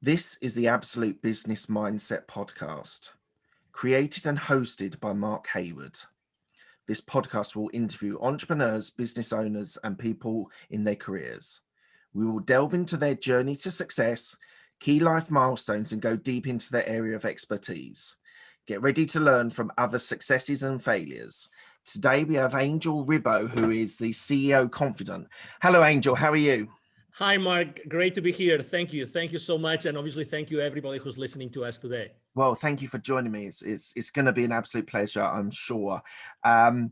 This is the Absolute Business Mindset podcast, created and hosted by Mark Hayward. This podcast will interview entrepreneurs, business owners, and people in their careers. We will delve into their journey to success, key life milestones, and go deep into their area of expertise. Get ready to learn from other successes and failures. Today we have Angel Ribo, who is the CEO Confidant. Hello, Angel. How are you? Hi, Mark. Great to be here. Thank you. Thank you so much. And obviously, thank you everybody who's listening to us today. Well, thank you for joining me. It's going to be an absolute pleasure, I'm sure. What I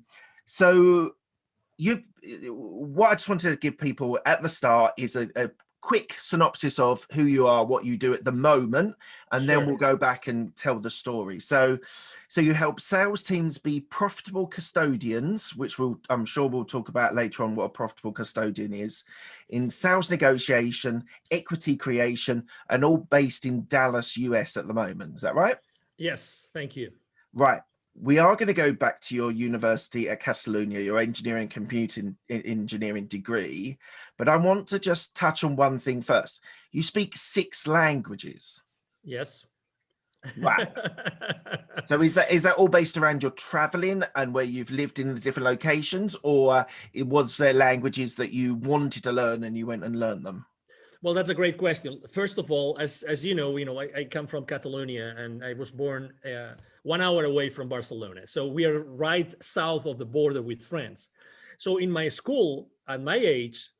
just wanted to give people at the start is a quick synopsis of who you are, what you do at the moment, and then we'll go back and tell the story. So you help sales teams be profitable custodians, which I'm sure we'll talk about later on what a profitable custodian is, in sales negotiation, equity creation, and all based in Dallas, US at the moment. Is that right? Yes, thank you. Right. We are going to go back to your university at Catalonia, your engineering computing engineering degree, but I want to just touch on one thing first. You speak 6 languages. Yes. Wow. So is that all based around your traveling and where you've lived in the different locations, or was there languages that you wanted to learn and you went and learned them? Well, that's a great question. First of all, as you know, I come from Catalonia and I was born 1 hour away from Barcelona. So we are right south of the border with France. So in my school, at my age,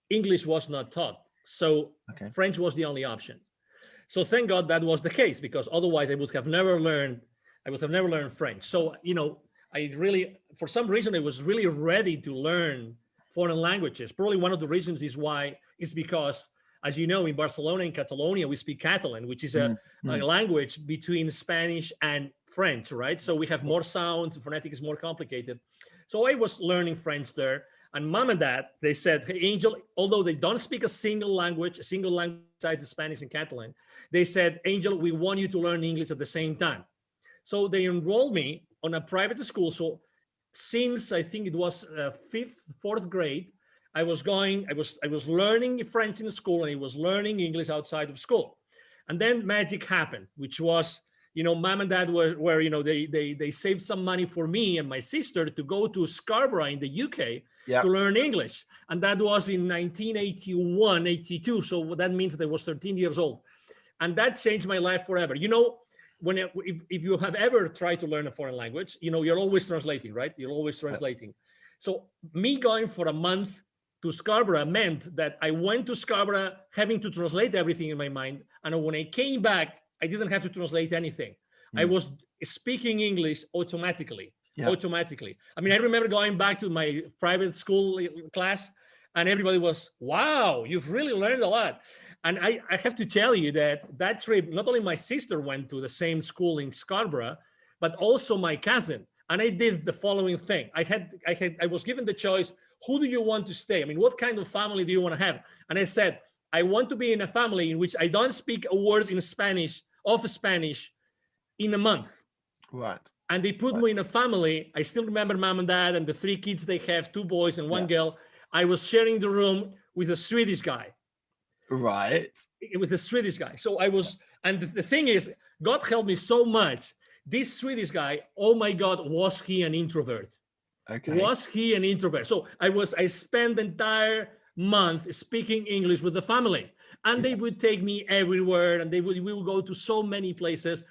English was not taught. So French was the only option. So thank God that was the case, because otherwise I would have never learned French. So, I really, for some reason, I was really ready to learn foreign languages. Probably one of the reasons is because, as you know, in Barcelona and Catalonia, we speak Catalan, which is a language between Spanish and French, right? So we have more sounds, the phonetic is more complicated. So I was learning French there. And mom and dad, they said, hey, Angel, although they don't speak a single language besides Spanish and Catalan, they said, Angel, we want you to learn English at the same time. So they enrolled me on a private school. So since I think it was 4th grade, I was learning French in school and I was learning English outside of school. And then magic happened, which was, mom and dad were they saved some money for me and my sister to go to Scarborough in the UK to learn English. And that was in 1981, 82. So that means that I was 13 years old. And that changed my life forever. If you have ever tried to learn a foreign language, you're always translating, right? You're always translating. So me going for a month to Scarborough meant that I went to Scarborough having to translate everything in my mind. And when I came back, I didn't have to translate anything. I was speaking English automatically. Automatically. I mean, I remember going back to my private school class and everybody was, wow, you've really learned a lot. And I have to tell you that trip, not only my sister went to the same school in Scarborough, but also my cousin. And I did the following thing. I was given the choice, who do you want to stay? I mean, what kind of family do you want to have? And I said, I want to be in a family in which I don't speak a word in Spanish in a month. Right. And they put me in a family. I still remember mom and dad and the 3 kids they have, 2 boys and 1 girl. I was sharing the room with a Swedish guy. Right. It was a Swedish guy. So I was, and the thing is, God helped me so much. This Swedish guy, oh my God, was he an introvert? Okay. Was he an introvert? So I spent the entire month speaking English with the family, and they would take me everywhere, and we would go to so many places.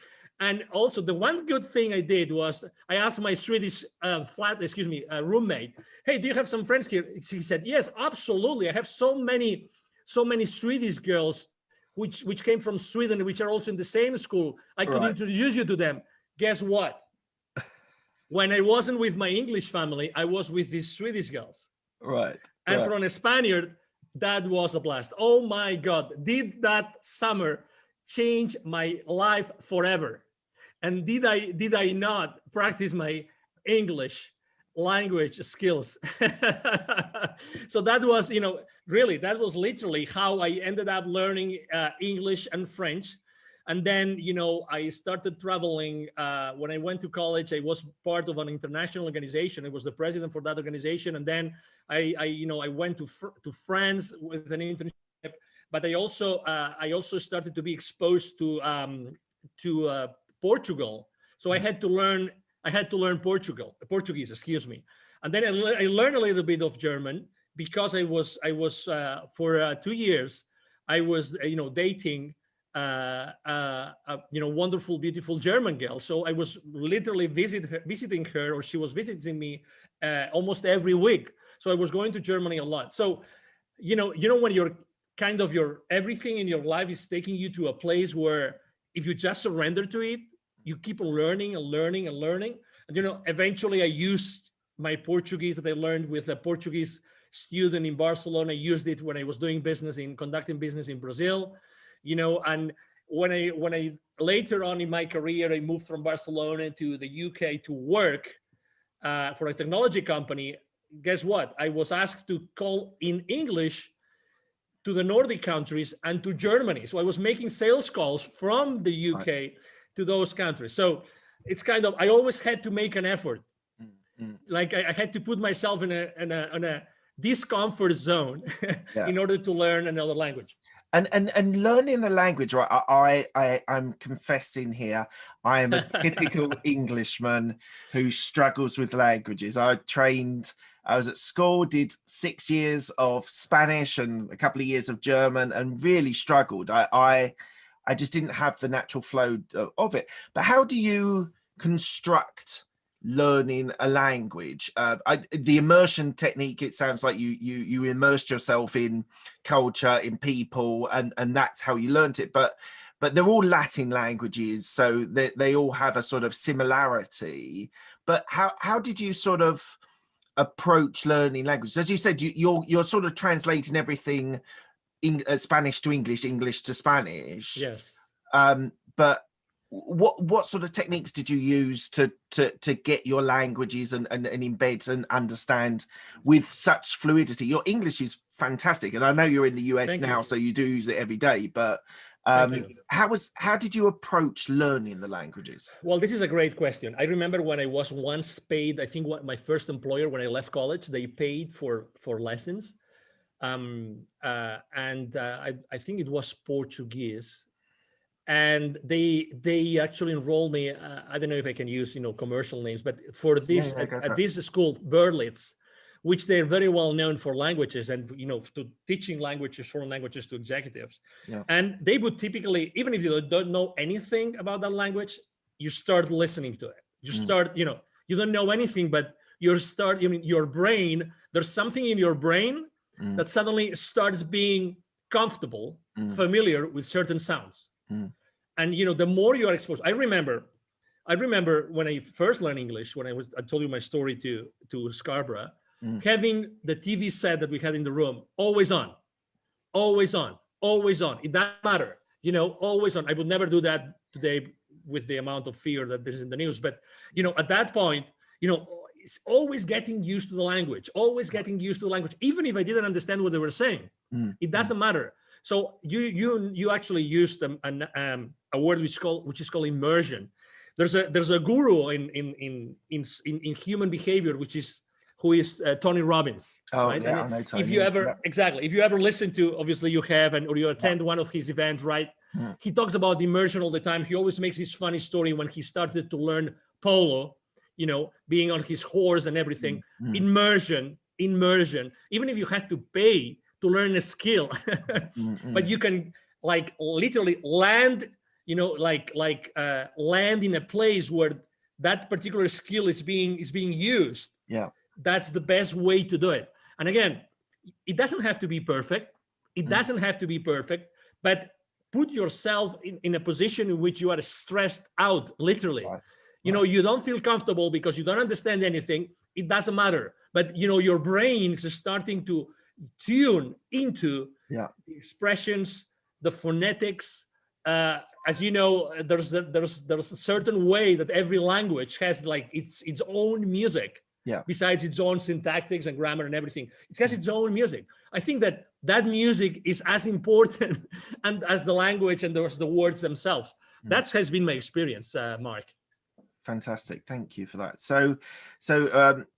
And also the one good thing I did was I asked my Swedish roommate, hey, do you have some friends here? She said, yes, absolutely. I have so many Swedish girls which came from Sweden, which are also in the same school. I could introduce you to them. Guess what? When I wasn't with my English family, I was with these Swedish girls. Right. And for a Spaniard, that was a blast. Oh my God, did that summer change my life forever? And did I not practice my English language skills? So that was, really, that was literally how I ended up learning English and French. And then, I started traveling. When I went to college, I was part of an international organization. I was the president for that organization. And then I went to France with an internship. but I also started to be exposed to Portugal. So I had to learn Portuguese, excuse me. And then I learned a little bit of German because I was for 2 years, I was, dating wonderful, beautiful German girl. So I was literally visiting her, or she was visiting me almost every week. So I was going to Germany a lot. So, when you're kind of everything in your life is taking you to a place where if you just surrender to it, you keep learning and learning and learning. And, eventually I used my Portuguese that I learned with a Portuguese student in Barcelona. I used it when I was conducting business in Brazil, and when I later on in my career, I moved from Barcelona to the UK to work for a technology company. Guess what? I was asked to call in English to the Nordic countries and to Germany. So I was making sales calls from the UK to those countries. So it's kind of, I always had to make an effort. Like I had to put myself in a discomfort zone in order to learn another language. And learning a language, right? I'm confessing here, I am a typical Englishman who struggles with languages. I was at school, did 6 years of Spanish and a couple of years of German, and really struggled. I just didn't have the natural flow of it. But how do you construct learning a language? The immersion technique, it sounds like you immersed yourself in culture, in people, and that's how you learned it. But they're all Latin languages, so they all have a sort of similarity. But how did you sort of approach learning languages? As you said, you're sort of translating everything Spanish to English, English to Spanish. Yes. But what sort of techniques did you use to get your languages and embed and understand with such fluidity? Your English is fantastic, and I know you're in the US now, so you do use it every day. But how did you approach learning the languages? Well, this is a great question. I remember when I was once paid, I think my first employer, when I left college, they paid for lessons. I think it was Portuguese. And they actually enrolled me. I don't know if I can use, commercial names, but for this, at this school, Berlitz, which they're very well known for languages and, to teaching languages, foreign languages to executives. Yeah. And they would typically, even if you don't know anything about that language, you start listening to it. You start, you don't know anything, but your brain, there's something in your brain that suddenly starts being comfortable, familiar with certain sounds. And, the more you are exposed, I remember when I first learned English, when I told you my story to Scarborough, having the TV set that we had in the room, always on. It doesn't matter, always on. I would never do that today with the amount of fear that there's in the news. But, at that point, it's always getting used to the language, even if I didn't understand what they were saying. It doesn't matter. So you actually used a word which is called immersion. There's a guru in human behavior, who is Tony Robbins. Oh, right? Yeah, I know Tony. If you ever listen to, obviously you have, or you attend one of his events, right? He talks about immersion all the time. He always makes this funny story when he started to learn polo, being on his horse and everything. Immersion. Even if you had to pay to learn a skill, but you can literally land, land in a place where that particular skill is being used. Yeah, that's the best way to do it. And again, it doesn't have to be perfect. But put yourself in a position in which you are stressed out, literally. Right. You don't feel comfortable because you don't understand anything. It doesn't matter. But your brain is starting to tune into the expressions, the phonetics. As you know, there's a certain way that every language has its own music. Yeah. Besides its own syntactics and grammar and everything, it has its own music. I think that music is as important and as the language and the words themselves. That has been my experience, Mark. Fantastic. Thank you for that. So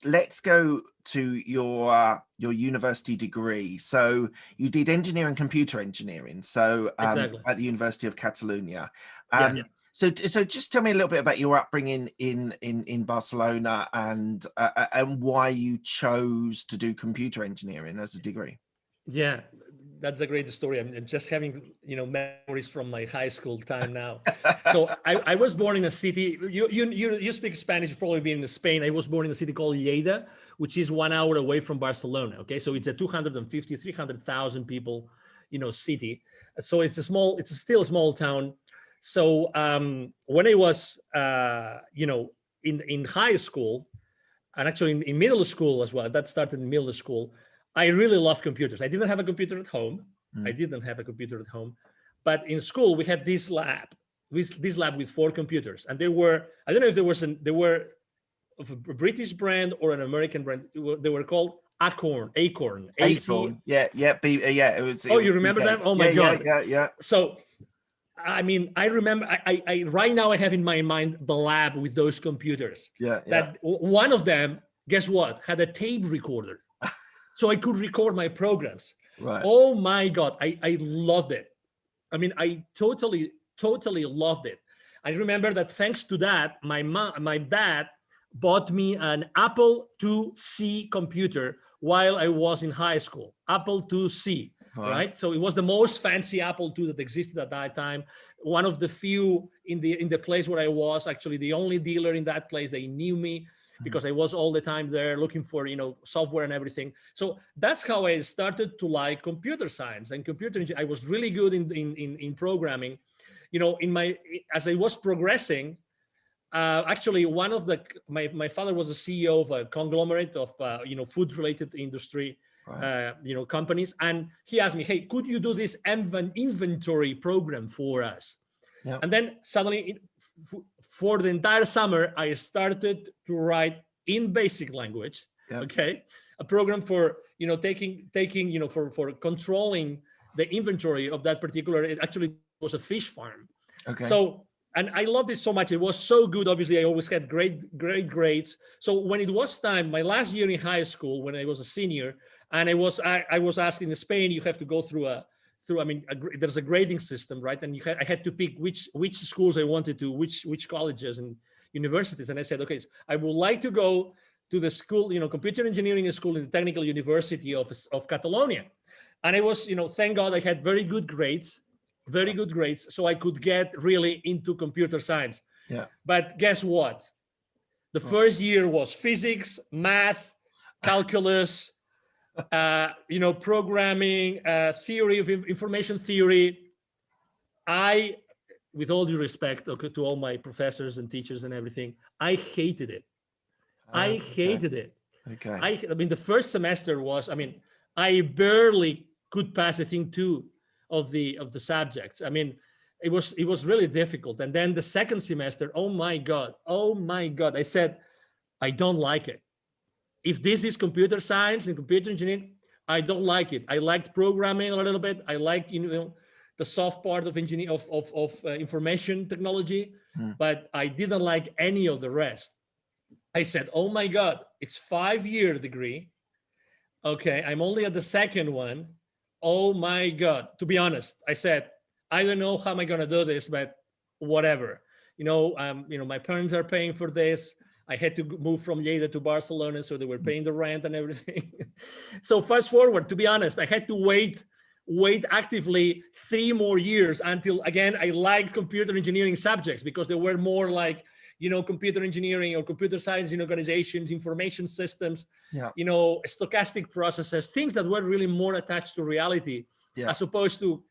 let's go to your university degree. So you did engineering, computer engineering. So Exactly. at the University of Catalonia. Yeah, yeah. So just tell me a little bit about your upbringing in Barcelona and why you chose to do computer engineering as a degree. Yeah, that's a great story. I'm just having, memories from my high school time now. So I was born in a city. You speak Spanish. You've probably been in Spain. I was born in a city called Lleida, which is 1 hour away from Barcelona. Okay, so it's a 250, 300,000 people, city. So it's still a small town. So when I was, in high school, and actually in middle school as well, that started in middle school, I really loved computers. I didn't have a computer at home. But in school we had this lab with 4 computers, and I don't know if they were of a British brand or an American brand. They were called Acorn. Acorn. Yeah. It was. Oh, you remember them? Oh my God. Yeah. So I mean, I remember. I right now I have in my mind the lab with those computers. Yeah. That one of them, guess what, had a tape recorder, so I could record my programs. Right. Oh my God, I loved it. I mean, I totally loved it. I remember that thanks to that, my dad bought me an Apple IIc computer while I was in high school. Apple IIc. Right. So it was the most fancy Apple II that existed at that time. One of the few in the place where I was, actually the only dealer in that place. They knew me because I was all the time there looking for, software and everything. So that's how I started to like computer science and computer engineering. I was really good in programming, as I was progressing. Actually, one of my father was a CEO of a conglomerate of food related industry. Right. Companies, and he asked me, hey, could you do this inventory program for us? Yeah. And then suddenly for the entire summer I started to write in basic language. Yeah. Okay, a program for taking for controlling the inventory of that particular, it actually was a fish farm. Okay. So, and I loved it so much. It was so good. Obviously, I always had great grades. So when it was time, my last year in high school, when I was a senior, and I was asked in Spain, you have to go through there's a grading system, right? And I had to pick which schools I wanted to, which colleges and universities. And I said, okay, so I would like to go to the school, computer engineering school in the Technical University of Catalonia. And I was, thank God I had very good grades, so I could get really into computer science. Yeah. But guess what? The first year was physics, math, calculus, programming, theory of information theory. I, with all due respect to all my professors and teachers and everything, I hated it. I hated it. Okay. I mean, the first semester was, I barely could pass, I think, 2 of the subjects. I mean, it was really difficult. And then the second semester, oh my God, I said, I don't like it. If this is computer science and computer engineering, I don't like it. I liked programming a little bit. I like, the soft part of engineering, of information technology, but I didn't like any of the rest. I said, oh my God, it's 5-year degree. Okay, I'm only at the second one. Oh my God. To be honest, I said, I don't know how am I going to do this, but whatever. My parents are paying for this. I had to move from Lleida to Barcelona, so they were paying the rent and everything. So fast forward, to be honest, I had to wait actively 3 more years until, again, I liked computer engineering subjects because they were more like, computer engineering or computer science in organizations, information systems, stochastic processes, things that were really more attached to reality, as opposed to,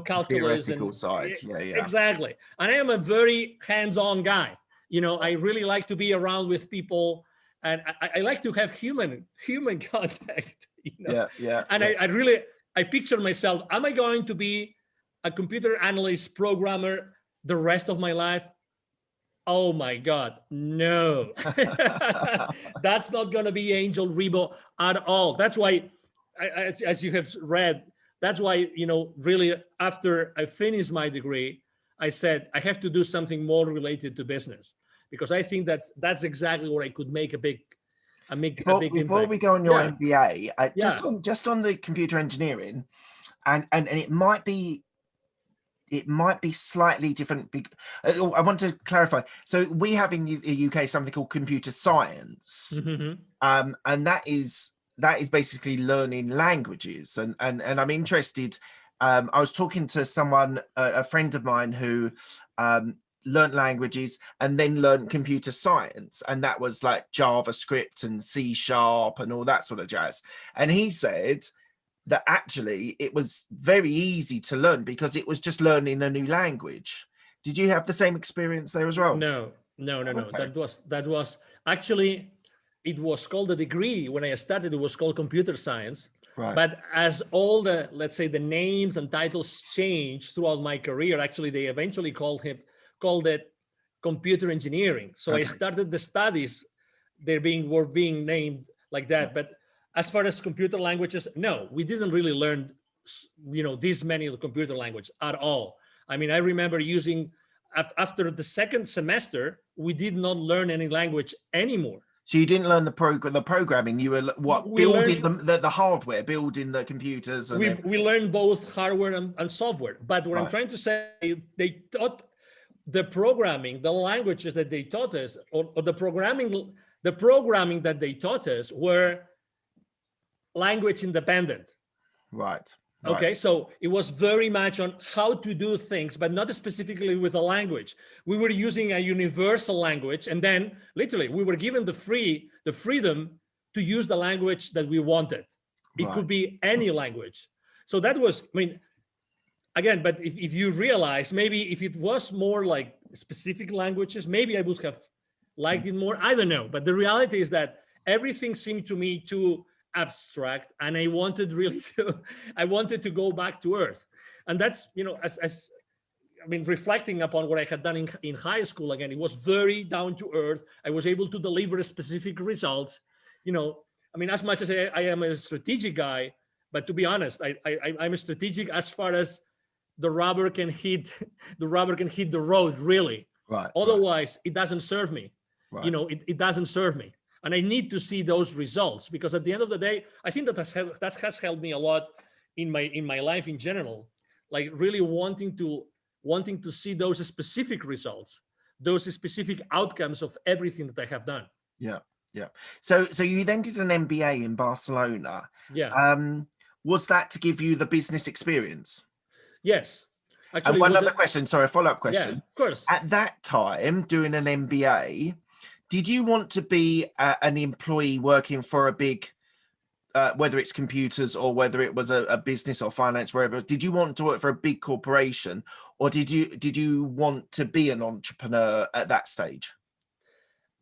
calculus and side. Yeah. Exactly. And I am a very hands-on guy. I really like to be around with people, and I like to have human contact. Yeah. And I picture myself, am I going to be a computer analyst programmer the rest of my life? Oh my God, no. That's not going to be Angel Ribo at all. That's why, as you have read, that's why, really after I finished my degree, I said, I have to do something more related to business, because I think that's exactly where I could make a big Before impact. we go on your MBA, Yeah. just on the computer engineering, and it might be slightly different. I want to clarify. So we have in the UK something called computer science, and that is basically learning languages. And I'm interested. I was talking to someone, a friend of mine, who learned languages and then learned computer science, and that was like JavaScript and C# and all that sort of jazz. And he said that actually it was very easy to learn because it was just learning a new language. Did you have the same experience there as well? No. Okay. That was actually, it was called a degree when I started. It was called computer science. Right. But as all the, let's say, the names and titles changed throughout my career, actually they eventually called it computer engineering. So I started the studies, were being named like that. But as far as computer languages, no, we didn't really learn, this many computer language at all. I mean, I remember using, after the second semester, we did not learn any language anymore. So you didn't learn the programming. You were building the hardware, building the computers. And we learned both hardware and software. But what I'm trying to say, they taught the programming, the languages that they taught us, or the programming that they taught us were language independent. Right. Okay, so it was very much on how to do things, but not specifically with a language. We were using a universal language, and then literally we were given the freedom to use the language that we wanted. It could be any language. So that was, I mean, again, but if you realize, maybe if it was more like specific languages, maybe I would have liked it more. I don't know. But the reality is that everything seemed to me too abstract, and I wanted to go back to earth. And that's, as I mean, reflecting upon what I had done in high school, again, it was very down to earth. I was able to deliver specific results. I mean, as much as I am a strategic guy, but to be honest, I'm a strategic as far as the rubber can hit the road, really. Right. Otherwise, it doesn't serve me. Right. It doesn't serve me. And I need to see those results, because at the end of the day, I think that has helped me a lot in my life in general, like really wanting to see those specific results, those specific outcomes of everything that I have done. Yeah. So you then did an MBA in Barcelona. Yeah. Was that to give you the business experience? Yes. Actually, and one other question, sorry, a follow-up question. Yeah, of course. At that time, doing an MBA, did you want to be an employee working for a big, whether it's computers or whether it was a business or finance, wherever? Did you want to work for a big corporation, or did you want to be an entrepreneur at that stage?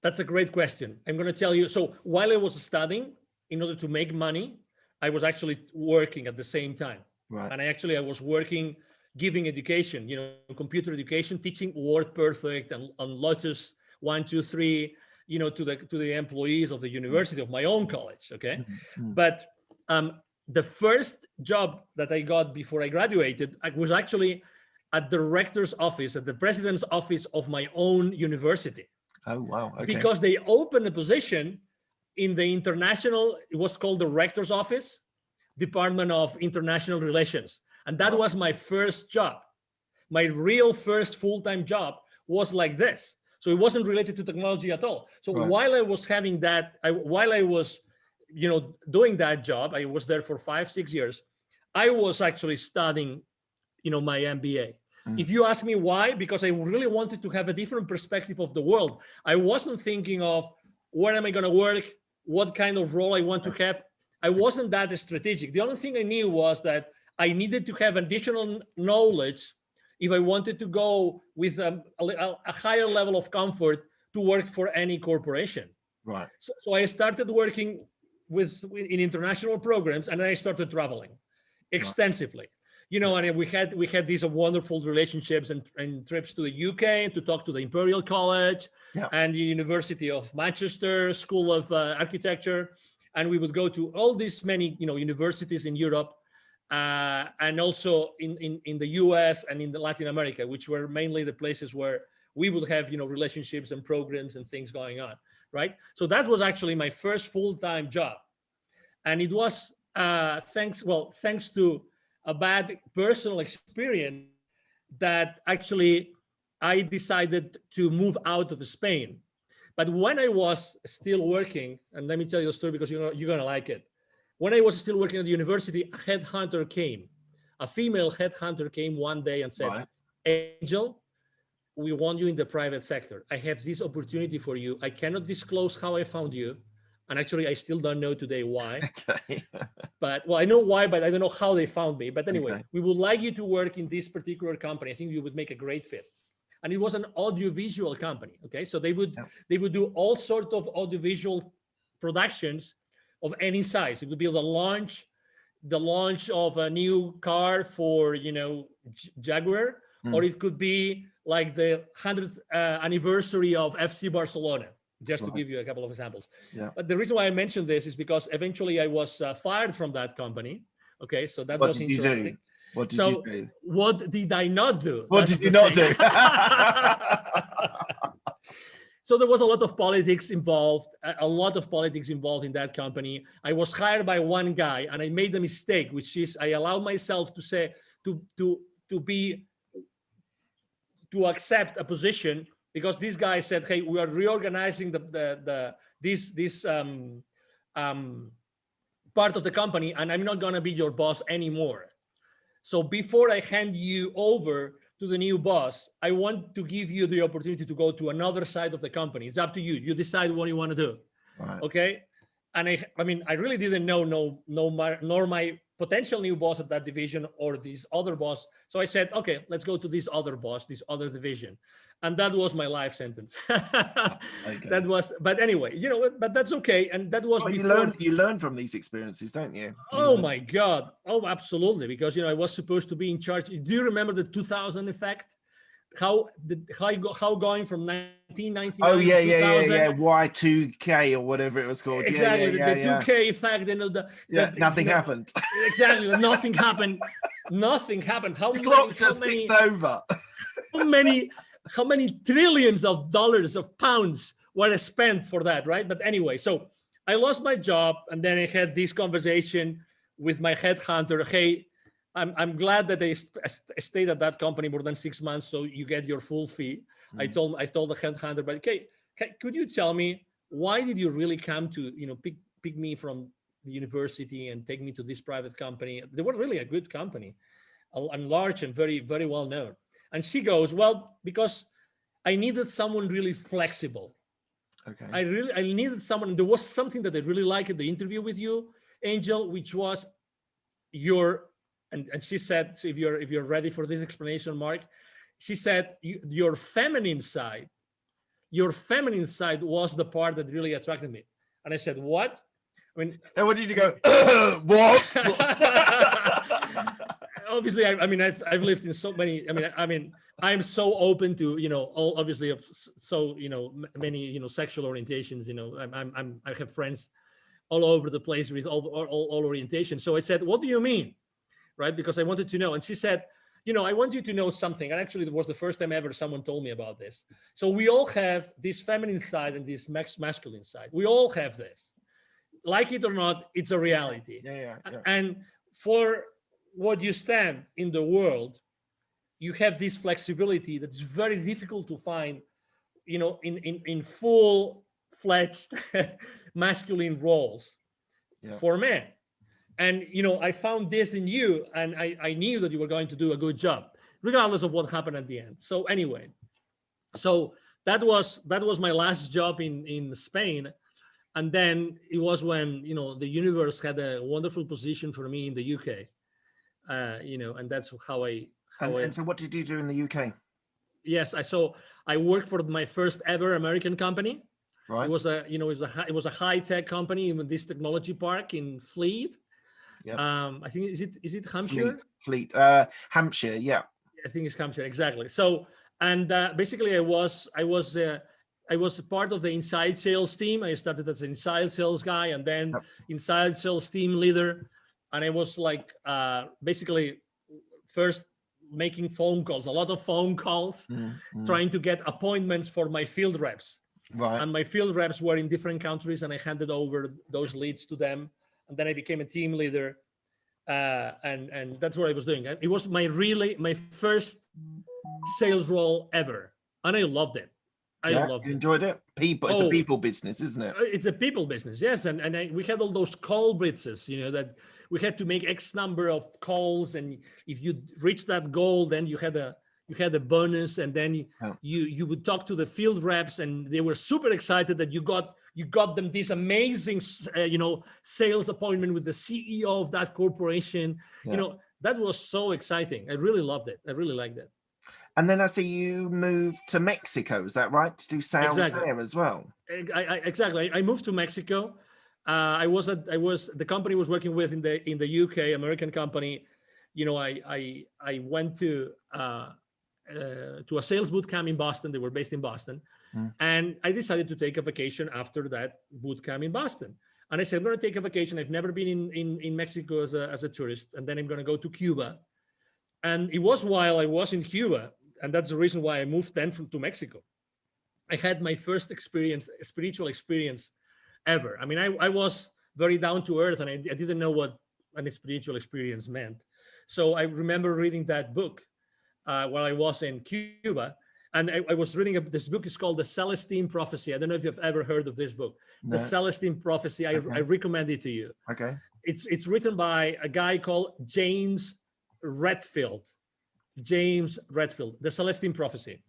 That's a great question. I'm going to tell you. So while I was studying, in order to make money, I was actually working at the same time. Right. And I was working, giving education, computer education, teaching WordPerfect and Lotus 1, 2, 3, to the employees of the university of my own college. Okay. Mm-hmm. But the first job that I got before I graduated, I was actually at the rector's office, at the president's office of my own university. Oh, wow. Okay. Because they opened a position in the international, it was called the rector's office, Department of International Relations. And that was my first job. My real first full-time job was like this. So it wasn't related to technology at all. So while I was having that, while I was, doing that job, I was there for 5-6 years. I was actually studying, my MBA. If you ask me why, because I really wanted to have a different perspective of the world. I wasn't thinking of where am I going to work, what kind of role I want to have. I wasn't that strategic. The only thing I knew was that I needed to have additional knowledge if I wanted to go with a higher level of comfort to work for any corporation. Right. So I started working in international programs, and then I started traveling extensively. And we had these wonderful relationships and trips to the UK to talk to the Imperial College and the University of Manchester School of Architecture. And we would go to all these many, universities in Europe, and also in the US and in Latin America, which were mainly the places where we would have, relationships and programs and things going on, right? So that was actually my first full-time job. And it was thanks to a bad personal experience that actually I decided to move out of Spain. But when I was still working, and let me tell you a story because you're going to like it. When I was still working at the university, a female headhunter came one day and said, Right. Angel, we want you in the private sector. I have this opportunity for you. I cannot disclose how I found you. And actually, I still don't know today why. Okay. But, well, I know why, but I don't know how they found me. But anyway, Okay. we would like you to work in this particular company. I think you would make a great fit. And it was an audiovisual company. Okay, so they would do all sorts of audiovisual productions of any size. It would be the launch of a new car for Jaguar, or it could be like the 100th anniversary of FC Barcelona, just to give you a couple of examples. Yeah. But the reason why I mentioned this is because eventually I was fired from that company. Okay, so that was interesting. What did you do? What did I not do? What did you not do? So there was a lot of politics involved in that company. I was hired by one guy, and I made the mistake, which is I allowed myself to say to accept a position because this guy said, "Hey, we are reorganizing this part of the company, and I'm not gonna be your boss anymore. So before I hand you over to the new boss, I want to give you the opportunity to go to another side of the company. It's up to you. You decide what you want to do." Right. Okay. And I really didn't know nor my potential new boss at that division or this other boss. So I said, okay, let's go to this other boss, this other division. And that was my life sentence. Okay. That was, but anyway, but that's okay. And that was before. You learn from these experiences, don't you? My God. Oh, absolutely. Because, I was supposed to be in charge. Do you remember the 2000 effect? How going from 1999 to 2000? Yeah. Y2K or whatever it was called. Exactly. The 2K effect. Nothing happened. Exactly. Nothing happened. Nothing happened. The clock just ticked over. How many trillions of dollars, of pounds were spent for that, right? But anyway, so I lost my job, and then I had this conversation with my headhunter. Hey, I'm glad that they stayed at that company more than 6 months, so you get your full fee. I told the headhunter, but okay, could you tell me why did you really come to pick me from the university and take me to this private company? They were really a good company, and large and very, very well known. And she goes, well, because I needed someone really flexible. Okay. I needed someone. There was something that I really liked at the interview with you, Angel, which was and she said, so if you're ready for this explanation, Mark, she said your feminine side was the part that really attracted me. And I said, what? And what did you go? What? Obviously, I've lived in so many. I'm so open to all obviously so many sexual orientations. I have friends all over the place with all orientations. So I said, what do you mean, right? Because I wanted to know. And she said, I want you to know something. And actually, it was the first time ever someone told me about this. So we all have this feminine side and this masculine side. We all have this. Like it or not, it's a reality. Yeah. And for what you stand in the world, you have this flexibility that's very difficult to find, in full-fledged masculine roles for men. And, I found this in you, and I knew that you were going to do a good job, regardless of what happened at the end. So anyway, that was my last job in Spain. And then it was when, the universe had a wonderful position for me in the UK. And that's how I. And so what did you do in the UK? Yes, I worked for my first ever American company. Right. It was a high tech company in this technology park in Fleet. Yeah. I think is it Hampshire? Fleet. Hampshire. Yeah. I think it's Hampshire, exactly. So, and basically, I was part of the inside sales team. I started as an inside sales guy, and then inside sales team leader. And I was like basically first making phone calls, a lot of phone calls, trying to get appointments for my field reps. Right. And my field reps were in different countries, and I handed over those leads to them. And then I became a team leader. And that's what I was doing. It was my first sales role ever. And I loved it. I loved you it. enjoyed it? It's a people business, isn't it? It's a people business, yes. And we had all those call blitzes, that we had to make X number of calls, and if you reach that goal, then you had a bonus, and then you would talk to the field reps, and they were super excited that you got them this amazing sales appointment with the CEO of that corporation. That was so exciting. I really loved it. I really liked it. And then I see you moved to Mexico. Is that right? To do sales there as well? Exactly. I moved to Mexico. The company I was working with in the UK, American company. I went to a sales boot camp in Boston. They were based in Boston. And I decided to take a vacation after that boot camp in Boston. And I said, I'm going to take a vacation. I've never been in Mexico as a tourist. And then I'm going to go to Cuba. And it was while I was in Cuba, and that's the reason why I moved then to Mexico. I had my first spiritual experience ever. I mean, I was very down to earth, and I didn't know what a spiritual experience meant. So I remember reading that book while I was in Cuba. And I was reading this book. Is called The Celestine Prophecy. I don't know if you've ever heard of this book. No. The Celestine Prophecy. I recommend it to you. Okay. It's written by a guy called James Redfield. The Celestine Prophecy.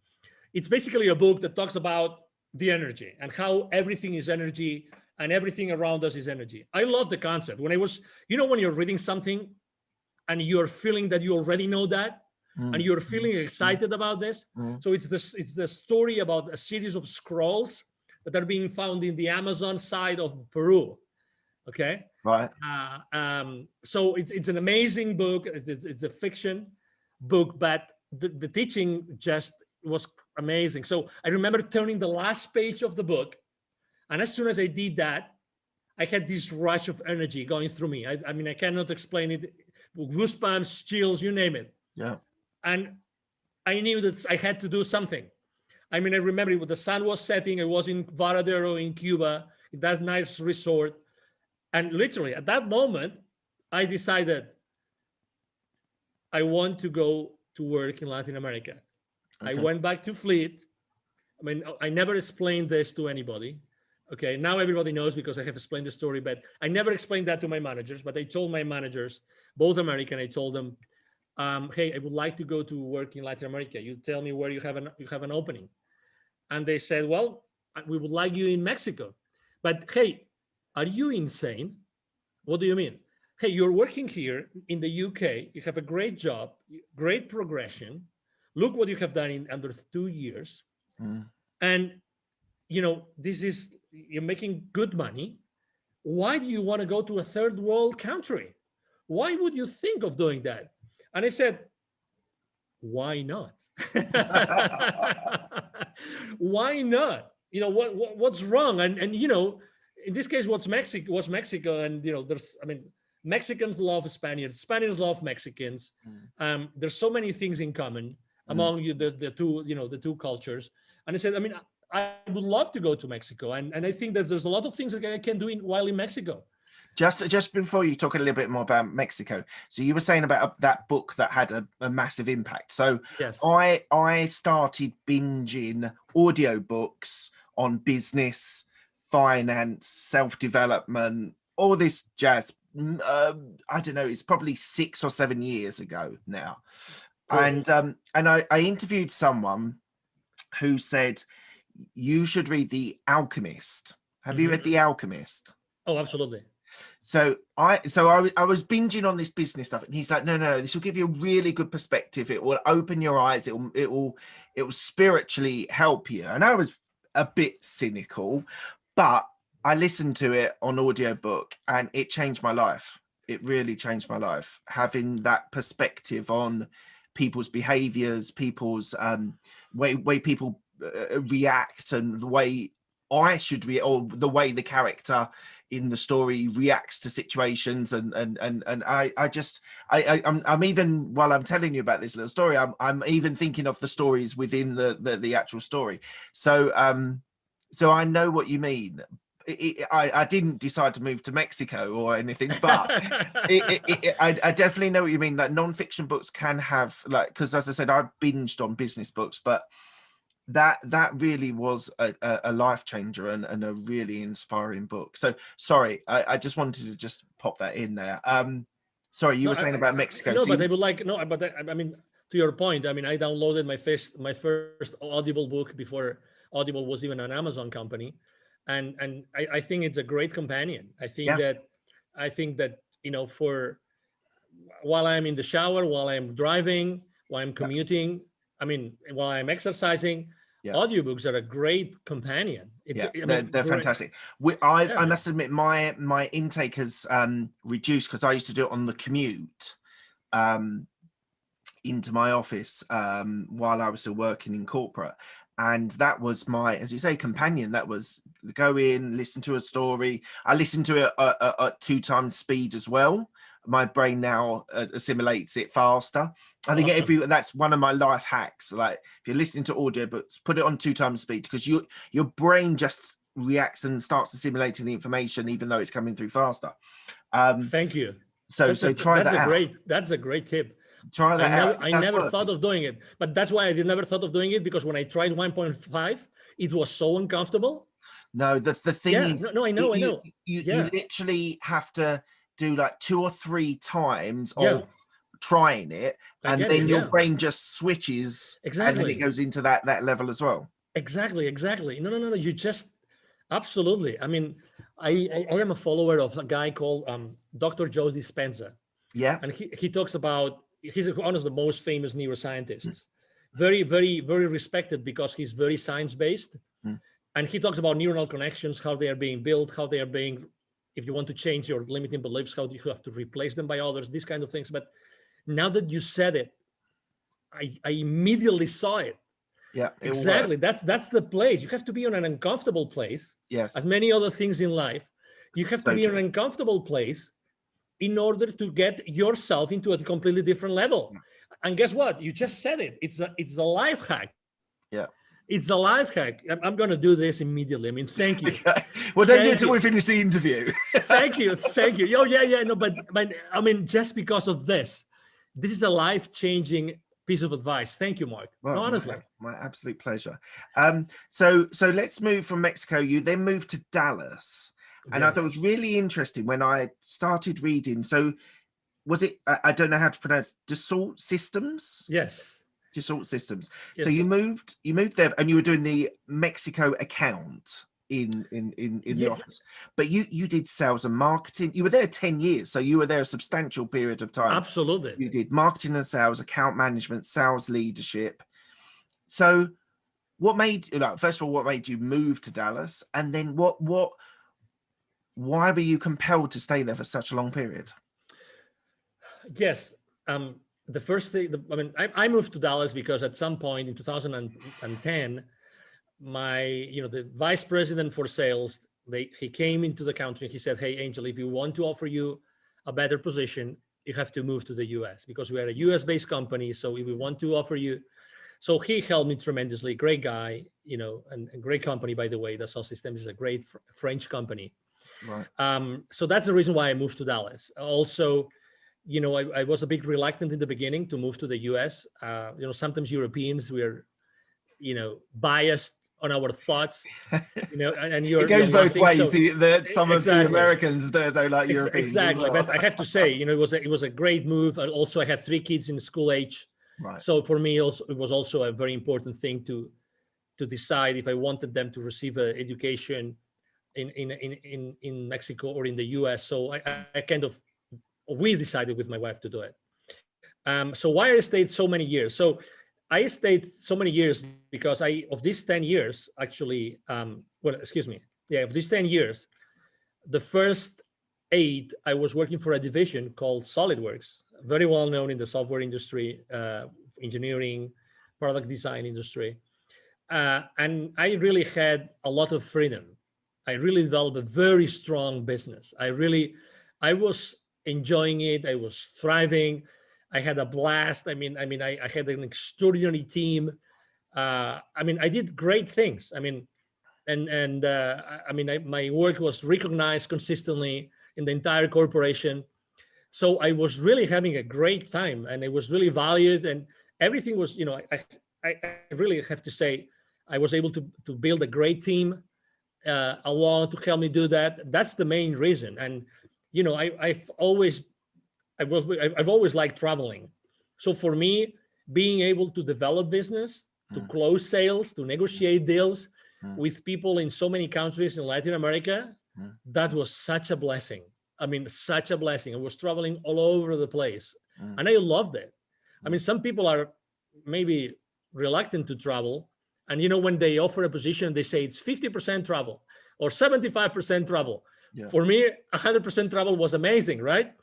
It's basically a book that talks about the energy and how everything is energy and everything around us is energy. I love the concept. When I was, when you're reading something and you're feeling that you already know that, and you're feeling excited about this. So it's the story about a series of scrolls that are being found in the Amazon side of Peru. Okay. Right. So it's an amazing book. It's a fiction book, but the teaching just was amazing. So I remember turning the last page of the book, and as soon as I did that, I had this rush of energy going through me. I mean, I cannot explain it. Goosebumps, chills, you name it. Yeah. And I knew that I had to do something. I mean, I remember when the sun was setting. I was in Varadero in Cuba, in that nice resort. And literally at that moment, I decided I want to go to work in Latin America. Okay. I went back to Fleet. I mean, I never explained this to anybody. Okay, now everybody knows because I have explained the story, but I never explained that to my managers. But I told my managers, both American, I told them, hey, I would like to go to work in Latin America. You tell me where you have an opening. And they said, well, we would like you in Mexico. But hey, are you insane? What do you mean? Hey, you're working here in the UK. You have a great job, great progression. Look what you have done in under 2 years. And, you're making good money. Why do you want to go to a third world country? Why would you think of doing that? And I said, why not? Why not? What's wrong? And in this case, was Mexico. And, Mexicans love Spaniards. Spaniards love Mexicans. There's so many things in common among the two cultures. And I said, I would love to go to Mexico. And I think that there's a lot of things that I can do while in Mexico. Just before you talk a little bit more about Mexico, so you were saying about that book that had a massive impact. So yes. I started binging audiobooks on business, finance, self-development, all this jazz. I don't know, it's probably 6 or 7 years ago now. Cool. And I interviewed someone who said you should read The Alchemist. Have you read The Alchemist? Oh, absolutely. So I was binging on this business stuff, and he's like, no, this will give you a really good perspective. It will open your eyes. It will spiritually help you. And I was a bit cynical, but I listened to it on audiobook, and it changed my life. It really changed my life, having that perspective on people's behaviors, people's way people react, and the way I should react, or the way the character in the story reacts to situations, and I'm even, while I'm telling you about this little story, I'm even thinking of the stories within the actual story. So so I know what you mean. I didn't decide to move to Mexico or anything, but I definitely know what you mean. Like non-fiction books can have, like, because as I said, I binged on business books, but that really was a life changer and a really inspiring book. So sorry, I just wanted to just pop that in there. Sorry, you were saying about Mexico. No, so but I would like, no, but I mean, to your point, I mean, I downloaded my first Audible book before Audible was even an Amazon company, and I think it's a great companion. I think that for while I'm in the shower, while I'm driving, while I'm commuting, I mean, while I'm exercising, audiobooks are a great companion. They're fantastic. I must admit, my intake has reduced, because I used to do it on the commute into my office while I was still working in corporate, and that was my, as you say, companion. That was go in, listen to a story. I listened to it at 2 times speed as well. My brain now assimilates it faster. I think that's one of my life hacks. Like if you're listening to audiobooks, put it on 2 times speed, because your brain just reacts and starts assimilating the information even though it's coming through faster. Thank you. So try that out. That's a great tip. Try that out. I never thought of doing it, but that's why I never thought of doing it, because when I tried 1.5, it was so uncomfortable. No, the thing is, no, I know. You literally have to do like 2 or 3 times of trying it, and then your brain just switches, and then it goes into that level as well. Exactly. No, you just absolutely. I mean, I am a follower of a guy called Dr. Joe Dispenza. And he talks about, he's one of the most famous neuroscientists, very, very, very respected, because he's very science-based. And he talks about neuronal connections, how they are being built, how they are being, if you want to change your limiting beliefs, how do you have to replace them by others, these kind of things. But now that you said it, I immediately saw it. Exactly. That's the place. You have to be on an uncomfortable place. As many other things in life, you have to be in an uncomfortable place in order to get yourself into a completely different level. And guess what? You just said it. It's a life hack. It's a life hack. I'm going to do this immediately. I mean, thank you. Well, don't do it until we finish the interview. Thank you. Oh, yeah. No, but I mean, just because of this is a life-changing piece of advice. Thank you, Mark. Well, no, honestly. My absolute pleasure. So let's move from Mexico. You then moved to Dallas. And I thought it was really interesting when I started reading. So was it, I don't know how to pronounce, Dassault Systems? Yes. Dassault Systems. Yes. So you moved there, and you were doing the Mexico account in the office. But you did sales and marketing. You were there 10 years. So you were there a substantial period of time. Absolutely. You did marketing and sales, account management, sales leadership. So what made, first of all, what made you move to Dallas? And then why were you compelled to stay there for such a long period? Yes. The first thing, I moved to Dallas because at some point in 2010, the vice president for sales, he came into the country and he said, "Hey, Angel, if you want to offer you a better position, you have to move to the US, because we are a US-based company. So if we want to offer you," so he helped me tremendously. Great guy, and great company, by the way. Dassault Systems is a great French company. Right. So that's the reason why I moved to Dallas. Also, I was a bit reluctant in the beginning to move to the US. Sometimes Europeans, we're, biased on our thoughts, and it goes both ways. So, some of the Americans don't like Europeans. Exactly. Well. But I have to say, it was a great move. Also, I had 3 kids in school age. Right. So for me, also, it was also a very important thing to decide if I wanted them to receive an education in Mexico or in the US. So we decided with my wife to do it. So why I stayed so many years? So I stayed so many years because of these 10 years, actually, of these 10 years, the first 8, I was working for a division called SolidWorks, very well known in the software industry, engineering, product design industry. And I really had a lot of freedom. I really developed a very strong business. I was enjoying it. I was thriving. I had a blast. I had an extraordinary team. I did great things. My work was recognized consistently in the entire corporation. So I was really having a great time, and it was really valued, and everything was, I really have to say, I was able to build a great team along to help me do that. That's the main reason. And, I've always liked traveling. So for me, being able to develop business, to close sales, to negotiate deals with people in so many countries in Latin America, that was such a blessing. Such a blessing. I was traveling all over the place, and I loved it. Some people are maybe reluctant to travel, and when they offer a position, they say it's 50% travel or 75% travel. Yeah. For me, 100% travel was amazing, right?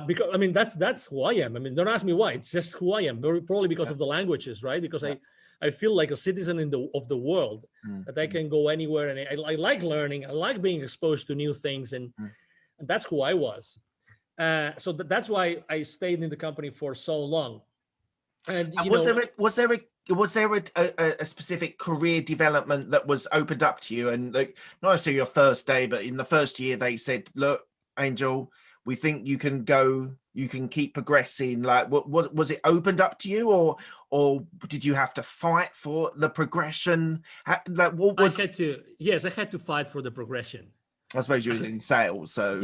Because that's who I am. Don't ask me why. It's just who I am. Probably because of the languages, right? Because I feel like a citizen of the world, that I can go anywhere, and I like learning. I like being exposed to new things, and that's who I was. So that's why I stayed in the company for so long. And was there a specific career development that was opened up to you? And like, not necessarily your first day, but in the first year, they said, "Look, Angel, we think you can keep progressing." Like, was it opened up to you, or did you have to fight for the progression? Like, what was? I had to fight for the progression. I suppose you were in sales, so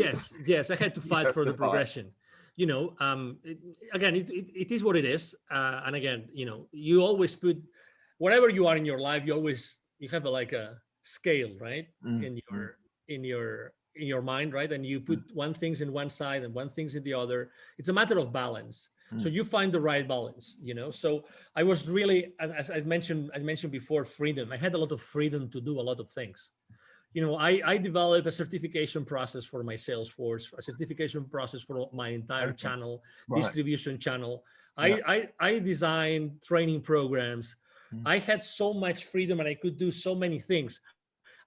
yes, I had to fight for the progression. Again, it is what it is, and again, you always put wherever you are in your life, you have a scale, right? In your mind, right? And you put one things in one side and one things in the other. It's a matter of balance. So you find the right balance, So I was really, as I mentioned before, freedom. I had a lot of freedom to do a lot of things. I developed a certification process for my sales force, a certification process for my entire channel, distribution channel. I designed training programs. I had so much freedom, and I could do so many things.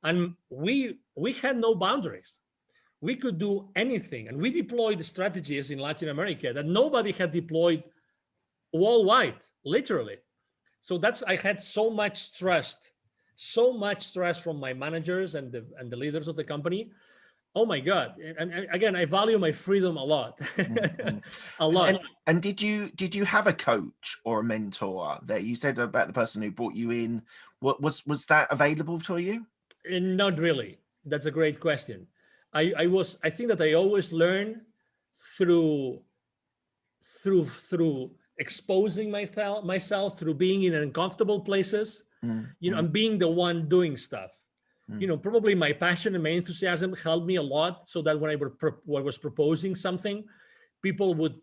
And we had no boundaries. We could do anything. And we deployed strategies in Latin America that nobody had deployed worldwide, literally. So I had so much trust from my managers and the leaders of the company. Oh my God. And again, I value my freedom a lot. A lot. And did you have a coach or a mentor there? You said about the person who brought you in. What was that available to you? Not really. That's a great question. I think that I always learn through exposing myself, through being in uncomfortable places, and being the one doing stuff. Probably my passion and my enthusiasm helped me a lot, so that when I was proposing something, people would,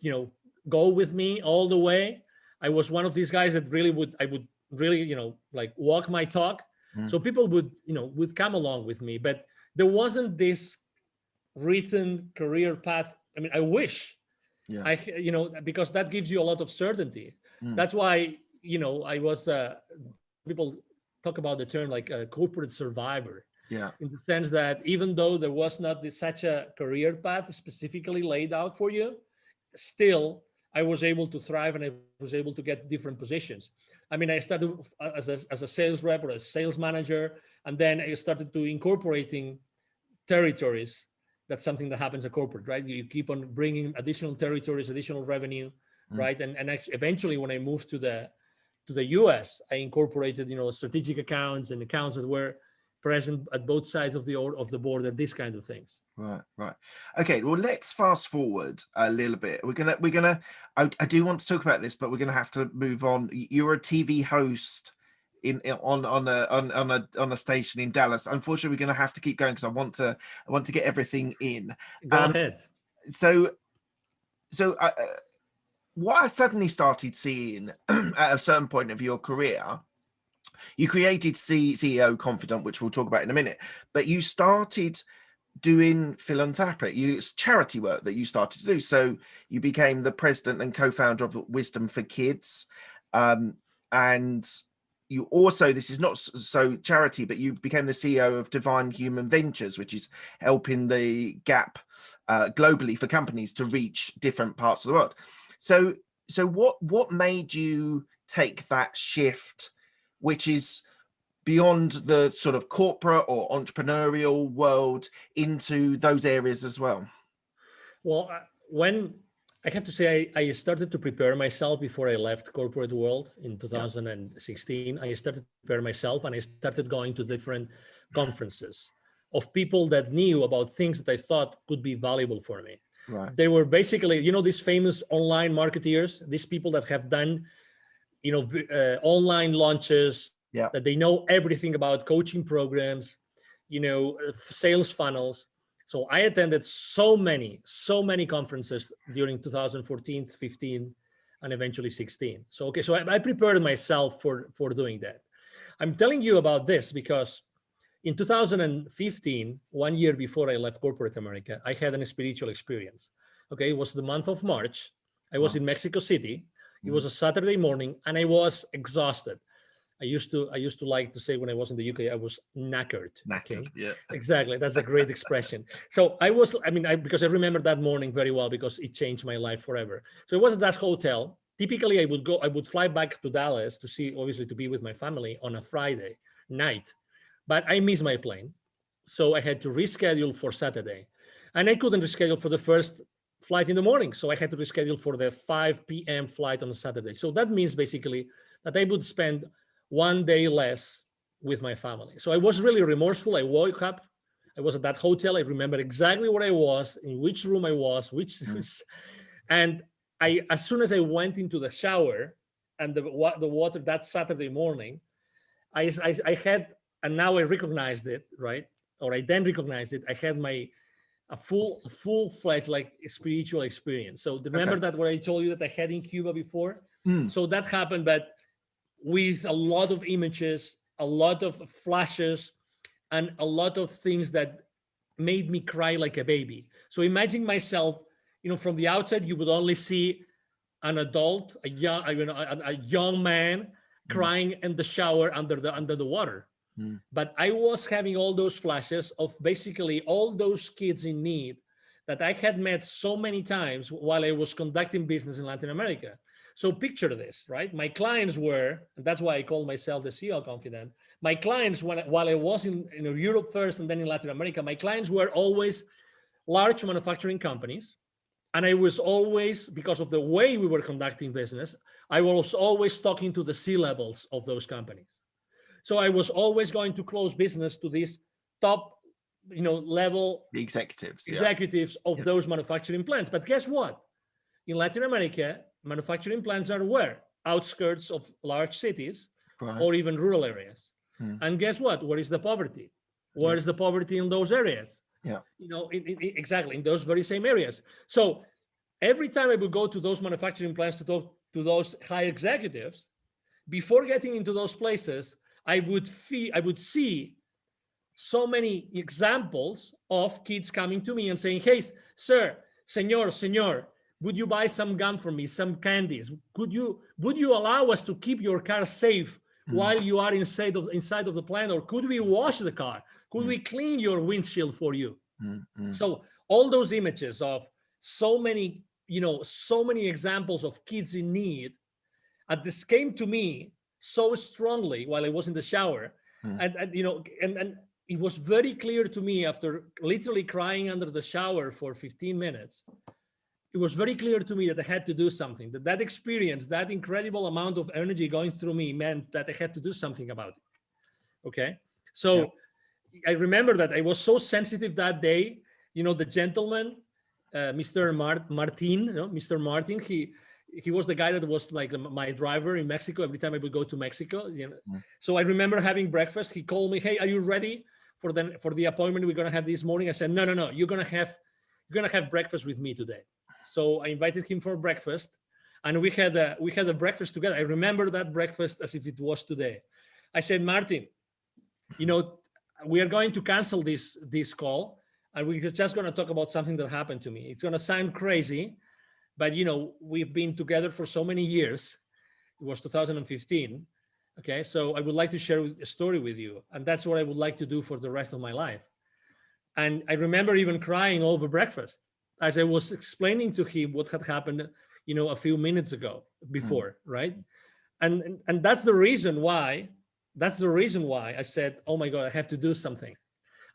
go with me all the way. I was one of these guys that I would really, walk my talk. So people would come along with me, but there wasn't this written career path. I wish, because that gives you a lot of certainty. That's why, I was, people talk about the term like a corporate survivor. Yeah. In the sense that even though there was not such a career path specifically laid out for you, still I was able to thrive, and I was able to get different positions. I started as a sales rep or a sales manager, and then I started to incorporating territories. That's something that happens at corporate, right? You keep on bringing additional territories, additional revenue, right? And eventually, when I moved to the US, I incorporated, strategic accounts and accounts that were present at both sides of the board, and these kind of things. Right. Okay. Well, let's fast forward a little bit. I do want to talk about this, but we're gonna have to move on. You're a TV host on a station in Dallas. Unfortunately, we're going to have to keep going because I want to get everything in. Go ahead. So what I suddenly started seeing at a certain point of your career, you created CEO Confidant, which we'll talk about in a minute, but you started doing philanthropic, it's charity work that you started to do. So you became the president and co-founder of Wisdom for Kids, and you also, this is not so charity, but you became the CEO of Divine Human Ventures, which is helping the gap globally for companies to reach different parts of the world. So what made you take that shift, which is beyond the sort of corporate or entrepreneurial world, into those areas as well? Well, when I have to say, I started to prepare myself before I left corporate world in 2016. I started to prepare myself, and I started going to different conferences of people that knew about things that I thought could be valuable for me. Right. They were basically, these famous online marketeers, these people that have done, online launches, Yeah. that they know everything about coaching programs, sales funnels. So I attended so many conferences during 2014, 15, and eventually 16. So, so I prepared myself for doing that. I'm telling you about this because in 2015, 1 year before I left corporate America, I had a spiritual experience. Okay, it was the month of March. I was in Mexico City. It was a Saturday morning, and I was exhausted. I used to like to say when I was in the UK, I was knackered. Okay, Yeah. exactly. That's a great expression. So because I remember that morning very well because it changed my life forever. So it was at that hotel. Typically, I would fly back to Dallas to be with my family on a Friday night, but I missed my plane. So I had to reschedule for Saturday, and I couldn't reschedule for the first flight in the morning. So I had to reschedule for the 5 p.m. flight on Saturday. So that means basically that I would spend 1 day less with my family. So I was really remorseful. I woke up, I was at that hotel. I remember exactly where I was, in which room I was, and as soon as I went into the shower and the water that Saturday morning, I had, and now I recognized it, right? Or I then recognized it. I had a full-fledged like spiritual experience. So remember that what I told you that I had in Cuba before? So that happened, but with a lot of images, a lot of flashes, and a lot of things that made me cry like a baby. So imagine myself, from the outside, you would only see an adult, a young man crying in the shower under the water. But I was having all those flashes of basically all those kids in need that I had met so many times while I was conducting business in Latin America. So picture this, right? My clients were, and that's why I call myself the CEO Confidant. My clients, while I was in Europe first and then in Latin America, my clients were always large manufacturing companies. And I was always, because of the way we were conducting business, I was always talking to the C-levels of those companies. So I was always going to close business to these top, level The executives of those manufacturing plants. But guess what? In Latin America, manufacturing plants are where? Outskirts of large cities or even rural areas. And guess what? Where is the poverty? Where is the poverty in those areas? Yeah. Exactly in those very same areas. So every time I would go to those manufacturing plants to talk to those high executives, before getting into those places, I would see so many examples of kids coming to me and saying, "Hey, sir, senor, would you buy some gum for me, some candies? Would you allow us to keep your car safe while you are inside of the plant? Or could we wash the car? Could we clean your windshield for you?" So all those images of so many examples of kids in need, this came to me so strongly while I was in the shower. And it was very clear to me after literally crying under the shower for 15 minutes. It was very clear to me that I had to do something, that experience, that incredible amount of energy going through me meant that I had to do something about it. Okay. So I remember that I was so sensitive that day. The gentleman, Mr. Martin, Mr. Martin, he was the guy that was like my driver in Mexico every time I would go to Mexico. So I remember having breakfast. He called me, "Hey, are you ready for the appointment we're gonna have this morning?" I said, "No, you're gonna have breakfast with me today." So I invited him for breakfast, and we had a breakfast together. I remember that breakfast as if it was today. I said, "Martin, we are going to cancel this call, and we're just going to talk about something that happened to me. It's going to sound crazy, but we've been together for so many years." It was 2015. Okay, so I would like to share a story with you, and that's what I would like to do for the rest of my life. And I remember even crying over breakfast as I was explaining to him what had happened, a few minutes ago before, right? And that's the reason why. That's the reason why I said, "Oh my God, I have to do something."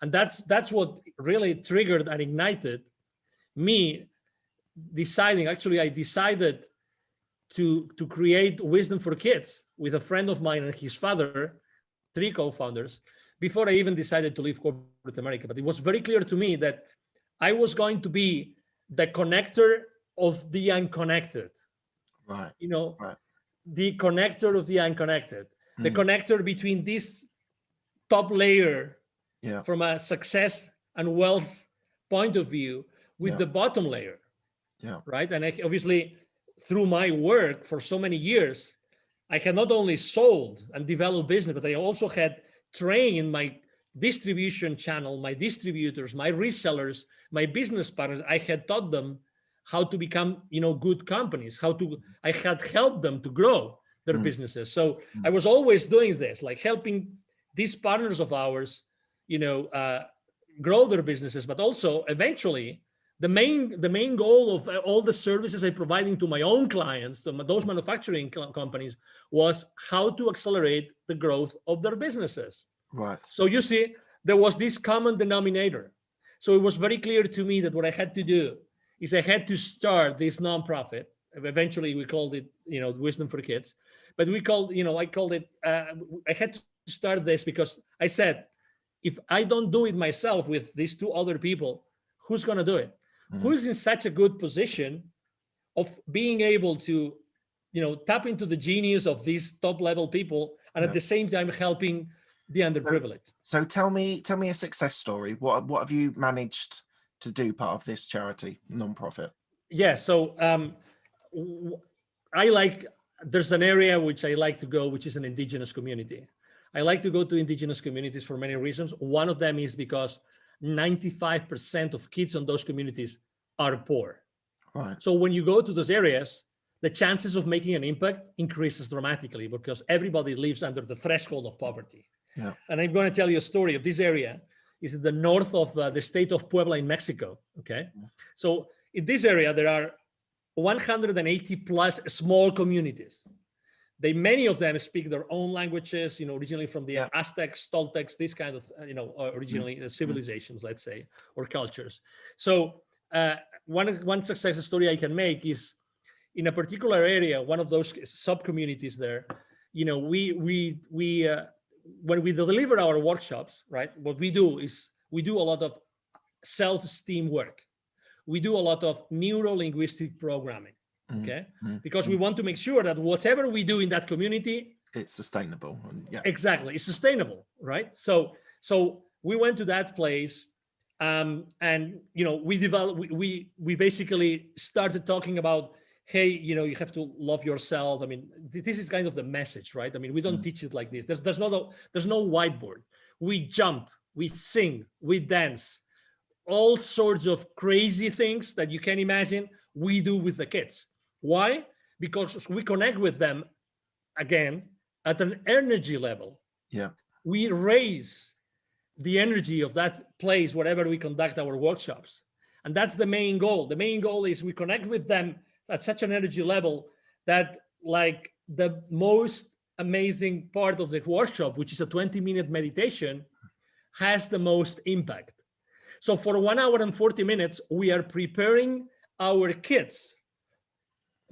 And that's what really triggered and ignited me deciding. Actually, I decided to create Wisdom for Kids with a friend of mine and his father, three co-founders, before I even decided to leave corporate America. But it was very clear to me that I was going to be the connector of the unconnected. Right. Right. The connector of the unconnected, the connector between this top layer from a success and wealth point of view with the bottom layer. Right. And obviously, through my work for so many years, I had not only sold and developed business, but I also had trained my distribution channel, my distributors, my resellers, my business partners. I had taught them how to become, good companies, I had helped them to grow their businesses. So I was always doing this, like helping these partners of ours, grow their businesses, but also eventually the main goal of all the services I'm providing to my own clients, to those manufacturing companies, was how to accelerate the growth of their businesses. Right. So you see, there was this common denominator. So it was very clear to me that what I had to do is I had to start this nonprofit. Eventually, we called it, Wisdom for Kids. But I called it. I had to start this because I said, if I don't do it myself with these two other people, who's going to do it? Who's in such a good position of being able to, tap into the genius of these top level people and at the same time helping the underprivileged? So tell me a success story. What have you managed to do part of this charity nonprofit? Yeah. So there's an area which I like to go, which is an indigenous community. I like to go to indigenous communities for many reasons. One of them is because 95% of kids in those communities are poor. Right. So when you go to those areas, the chances of making an impact increases dramatically because everybody lives under the threshold of poverty. Yeah. And I'm going to tell you a story of this area. It's in the north of the state of Puebla in Mexico. Okay. So in this area, there are 180 plus small communities. Many of them speak their own languages, originally from the Aztecs, Toltecs, this kind of, originally civilizations, let's say, or cultures. So one success story I can make is in a particular area, one of those sub-communities there, when we deliver our workshops, right, what we do is we do a lot of self-esteem work. We do a lot of neuro-linguistic programming, okay? Because we want to make sure that whatever we do in that community, it's sustainable. Exactly, it's sustainable, right? So we went to that place, and we basically started talking about, hey, you have to love yourself. I mean, this is kind of the message, right? I mean, we don't teach it like this. There's no whiteboard. We jump, we sing, we dance, all sorts of crazy things that you can imagine we do with the kids. Why? Because we connect with them, again, at an energy level. Yeah. We raise the energy of that place wherever we conduct our workshops. And that's the main goal. The main goal is we connect with them at such an energy level that, like, the most amazing part of the workshop, which is a 20-minute meditation, has the most impact. So for 1 hour and 40 minutes, we are preparing our kids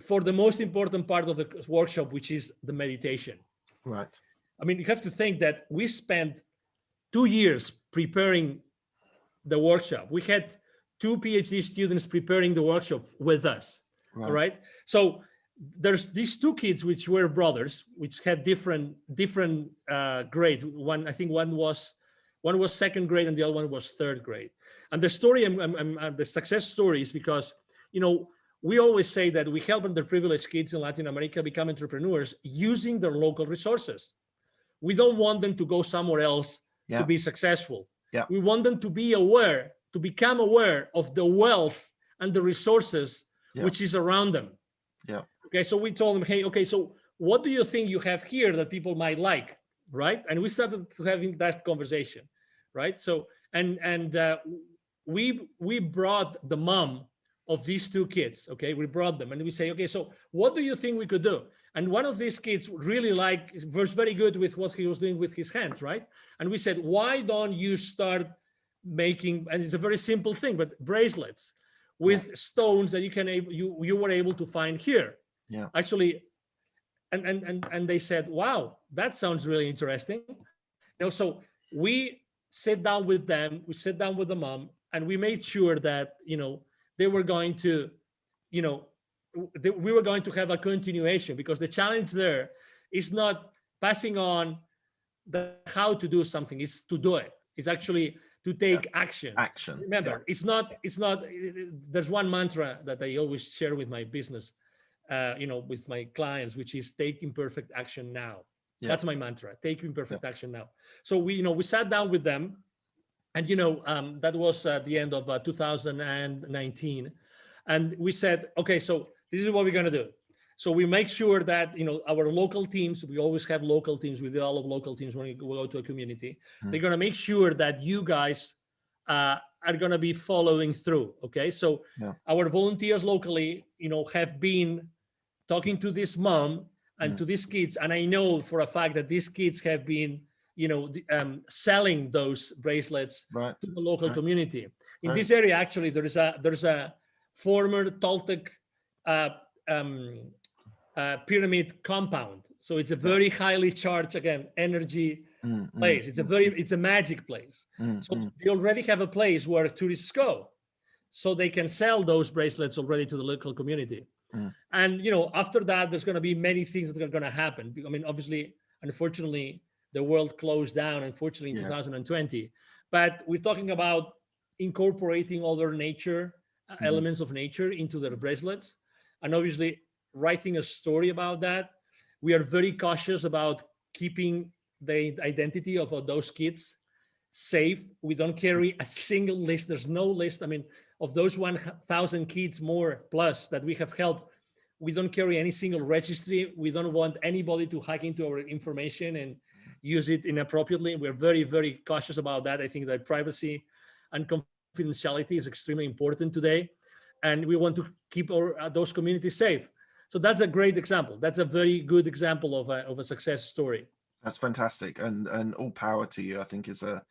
for the most important part of the workshop, which is the meditation. Right. I mean, you have to think that we spent 2 years preparing the workshop. We had 2 PhD students preparing the workshop with us. Right. All right. So there's these 2 kids, which were brothers, which had different grades. One was second grade and the other one was third grade. And the story, the success story is because, we always say that we help underprivileged kids in Latin America become entrepreneurs using their local resources. We don't want them to go somewhere else to be successful. Yeah. We want them to become aware of the wealth and the resources which is around them. Yeah. Okay, so we told them, hey, okay, so what do you think you have here that people might like, right? And we started having that conversation, right? So we brought the mom of these two kids. Okay, we brought them and we say, okay, so what do you think we could do? And one of these kids really was very good with what he was doing with his hands, right? And we said, why don't you start making, and it's a very simple thing, but bracelets with stones that you were able to find here. Yeah. Actually, and they said, wow, that sounds really interesting. So we sat down with them, we sat down with the mom, and we made sure that they were going to, we were going to have a continuation, because the challenge there is not passing on the how to do something, it's to do it. It's actually to take action. Remember, it's not. There's one mantra that I always share with my business, with my clients, which is take imperfect action now. Yeah. That's my mantra. Take imperfect action now. So we sat down with them, and that was at the end of 2019, and we said, okay, so this is what we're gonna do. So we make sure that our local teams. We always have local teams. We develop local teams when we go to a community. They're gonna make sure that you guys are gonna be following through. Okay, so our volunteers locally, have been talking to this mom and to these kids, and I know for a fact that these kids have been, selling those bracelets to the local community. In this area, actually, there's a former Toltec pyramid compound. So it's a very highly charged, again, energy place. It's a magic place. So they already have a place where tourists go, so they can sell those bracelets already to the local community. And after that, there's going to be many things that are going to happen. I mean, obviously, unfortunately, the world closed down, unfortunately, in 2020. But we're talking about incorporating other nature elements of nature into their bracelets, and obviously writing a story about that. We are very cautious about keeping the identity of those kids safe. We don't carry a single list. There's no list. I mean, of those 1,000 kids more plus that we have helped, we don't carry any single registry. We don't want anybody to hack into our information and use it inappropriately. We're very, very cautious about that. I think that privacy and confidentiality is extremely important today, and we want to keep those communities safe. So that's a great example. That's a very good example of a success story. That's fantastic, and all power to you. I think it's a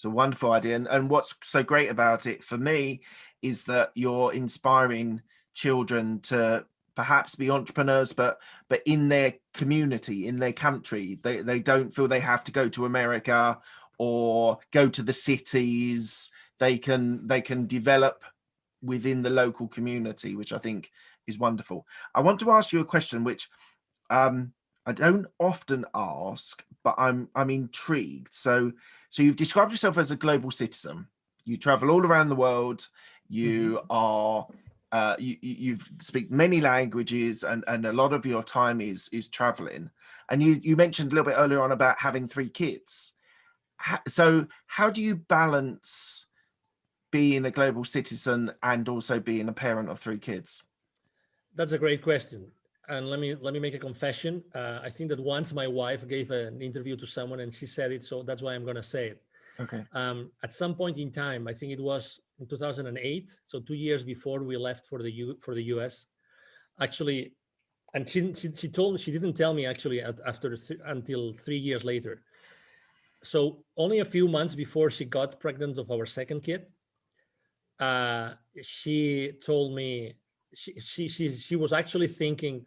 wonderful idea. And what's so great about it for me is that you're inspiring children to perhaps be entrepreneurs, but in their community, in their country. They don't feel they have to go to America or go to the cities. They can develop within the local community, which I think is wonderful. I want to ask you a question which I don't often ask, but I'm intrigued. So you've described yourself as a global citizen. You travel all around the world. You are you speak many languages, and a lot of your time is traveling. And you mentioned a little bit earlier on about having 3 kids. So how do you balance being a global citizen and also being a parent of 3 kids? That's a great question. And let me make a confession. I think that once my wife gave an interview to someone and she said it, so that's why I'm going to say it. Okay. At some point in time, I think it was in 2008, so 2 years before we left for the US, actually, and she didn't tell me actually until 3 years later. So only a few months before she got pregnant of our second kid, she told me she was actually thinking,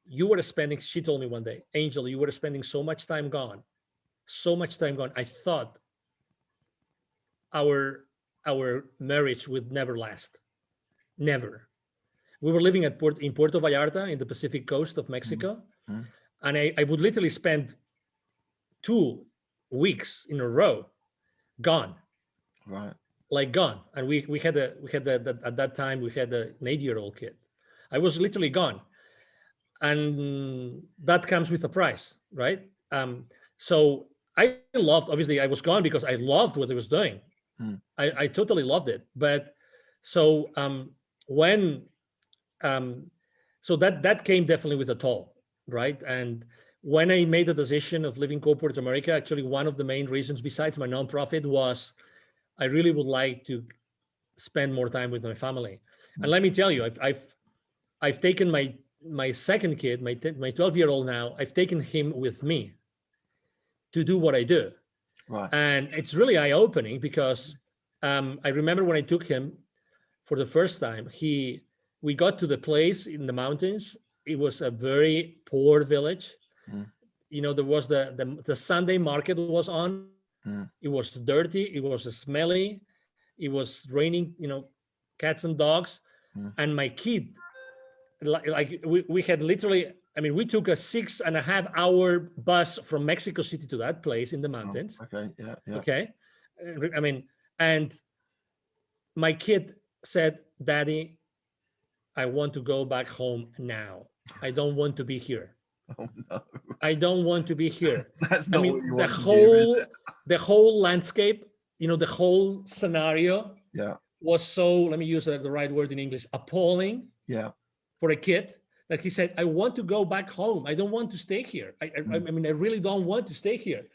she told me one day, Angel, you were spending so much time gone. I thought our marriage would never last. Never. We were living in Puerto Vallarta in the Pacific coast of Mexico. And I would literally spend 2 weeks in a row gone. Right. Like gone. And we had at that time we had an 8-year-old kid. I was literally gone. And that comes with a price, right? So I loved, obviously I was gone because I loved what I was doing. I totally loved it. But so so that came definitely with a toll. right? And when I made the decision of leaving corporate America, actually one of the main reasons besides my nonprofit was I really would like to spend more time with my family. And let me tell you, I've taken my second kid, my 12-year-old now, I've taken him with me to do what I do. Right. And it's really eye-opening because I remember when I took him for the first time, we got to the place in the mountains. It was a very poor village. Mm. You know, there was the Sunday market was on. Mm. It was dirty. It was smelly. It was raining, you know, cats and dogs. Mm. And my kid, like we had literally, I mean, we took a 6.5-hour bus from Mexico City to that place in the mountains. Oh, okay. Yeah. Yeah. Okay. I mean, and my kid said, Daddy, I want to go back home now. I don't want to be here. Oh no. I don't want to be here. That's I not what mean, you the want to hear, is it? whole landscape, you know, the whole scenario Yeah. was so, let me use the right word in English, appalling Yeah. for a kid that he said, I want to go back home. I don't want to stay here. I mean, I really don't want to stay here.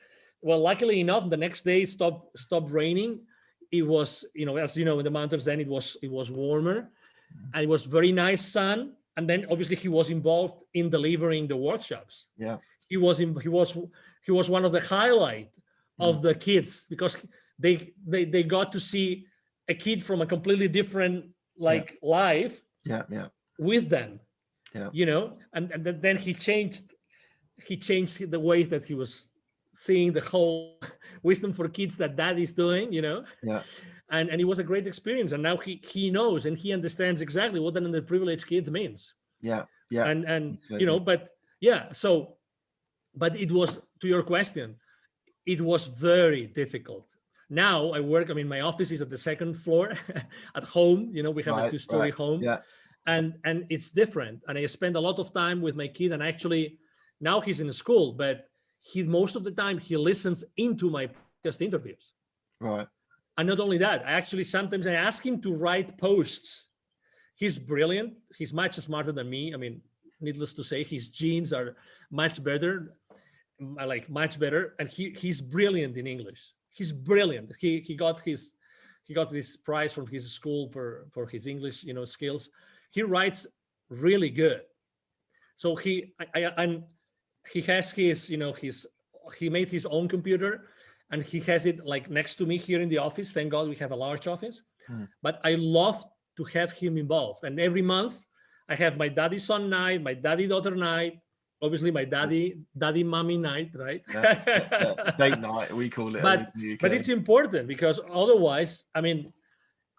Well, luckily enough, the next day it stopped raining. It was, you know, as you know, in the mountains, then it was warmer and it was very nice sun. And then obviously he was involved in delivering the workshops. Yeah. He was one of the highlight of the kids because they got to see a kid from a completely different life Yeah. Yeah. with them. Yeah. You know, and then he changed the way that he was seeing the whole wisdom for kids that dad is doing, you know. Yeah. And it was a great experience. And now he knows and he understands exactly what an underprivileged kid means. Yeah. Yeah. And Absolutely. you know, but yeah, so but it was, to your question, it was very difficult. Now I work, I mean, my office is at the second floor at home, you know, we have a Right. 2-story Right. home. Yeah. And it's different. And I spend a lot of time with my kid, and actually now he's in school, but most of the time he listens into my podcast interviews. Right. And not only that, sometimes I ask him to write posts. He's brilliant. He's much smarter than me. I mean, needless to say, his genes are much better, much better. And he's brilliant in English. He's brilliant. He got this prize from his school for his English, you know, skills. He writes really good. So he has his, you know, he made his own computer and he has it like next to me here in the office. Thank God we have a large office. But I love to have him involved. And every month I have my daddy son night, my daddy daughter night, obviously my daddy mommy night, right? Yeah. Date night, we call it. But it's important because otherwise, I mean,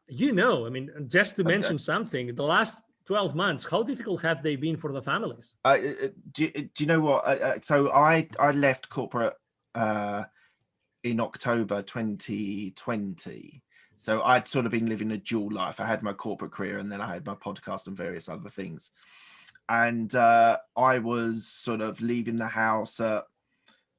you know, I mean, just to mention something, the last 12 months, how difficult have they been for the families? Do you know what? So I left corporate in October 2020. So I'd sort of been living a dual life. I had my corporate career and then I had my podcast and various other things. And I was sort of leaving the house at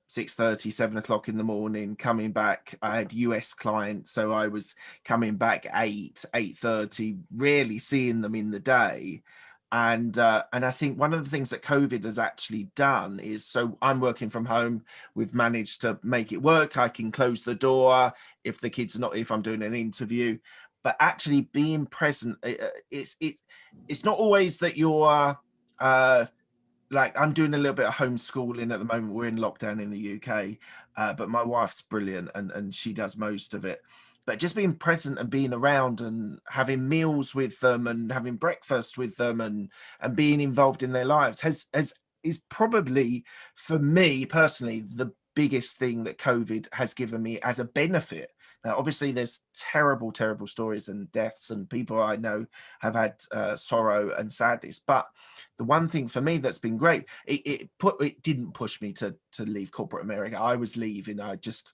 6:30, 7 o'clock in the morning, coming back. I had US clients, so I was coming back 8:30, rarely seeing them in the day. And I think one of the things that COVID has actually done is, so I'm working from home. We've managed to make it work. I can close the door if the kids are not, if I'm doing an interview, but actually being present. It's not always that you're like, I'm doing a little bit of homeschooling at the moment. We're in lockdown in the UK, but my wife's brilliant and she does most of it. But just being present and being around and having meals with them and having breakfast with them and being involved in their lives is probably, for me personally, the biggest thing that COVID has given me as a benefit. Now, obviously, there's terrible, terrible stories and deaths, and people I know have had sorrow and sadness. But the one thing for me that's been great, it didn't push me to leave corporate America. I was leaving. I just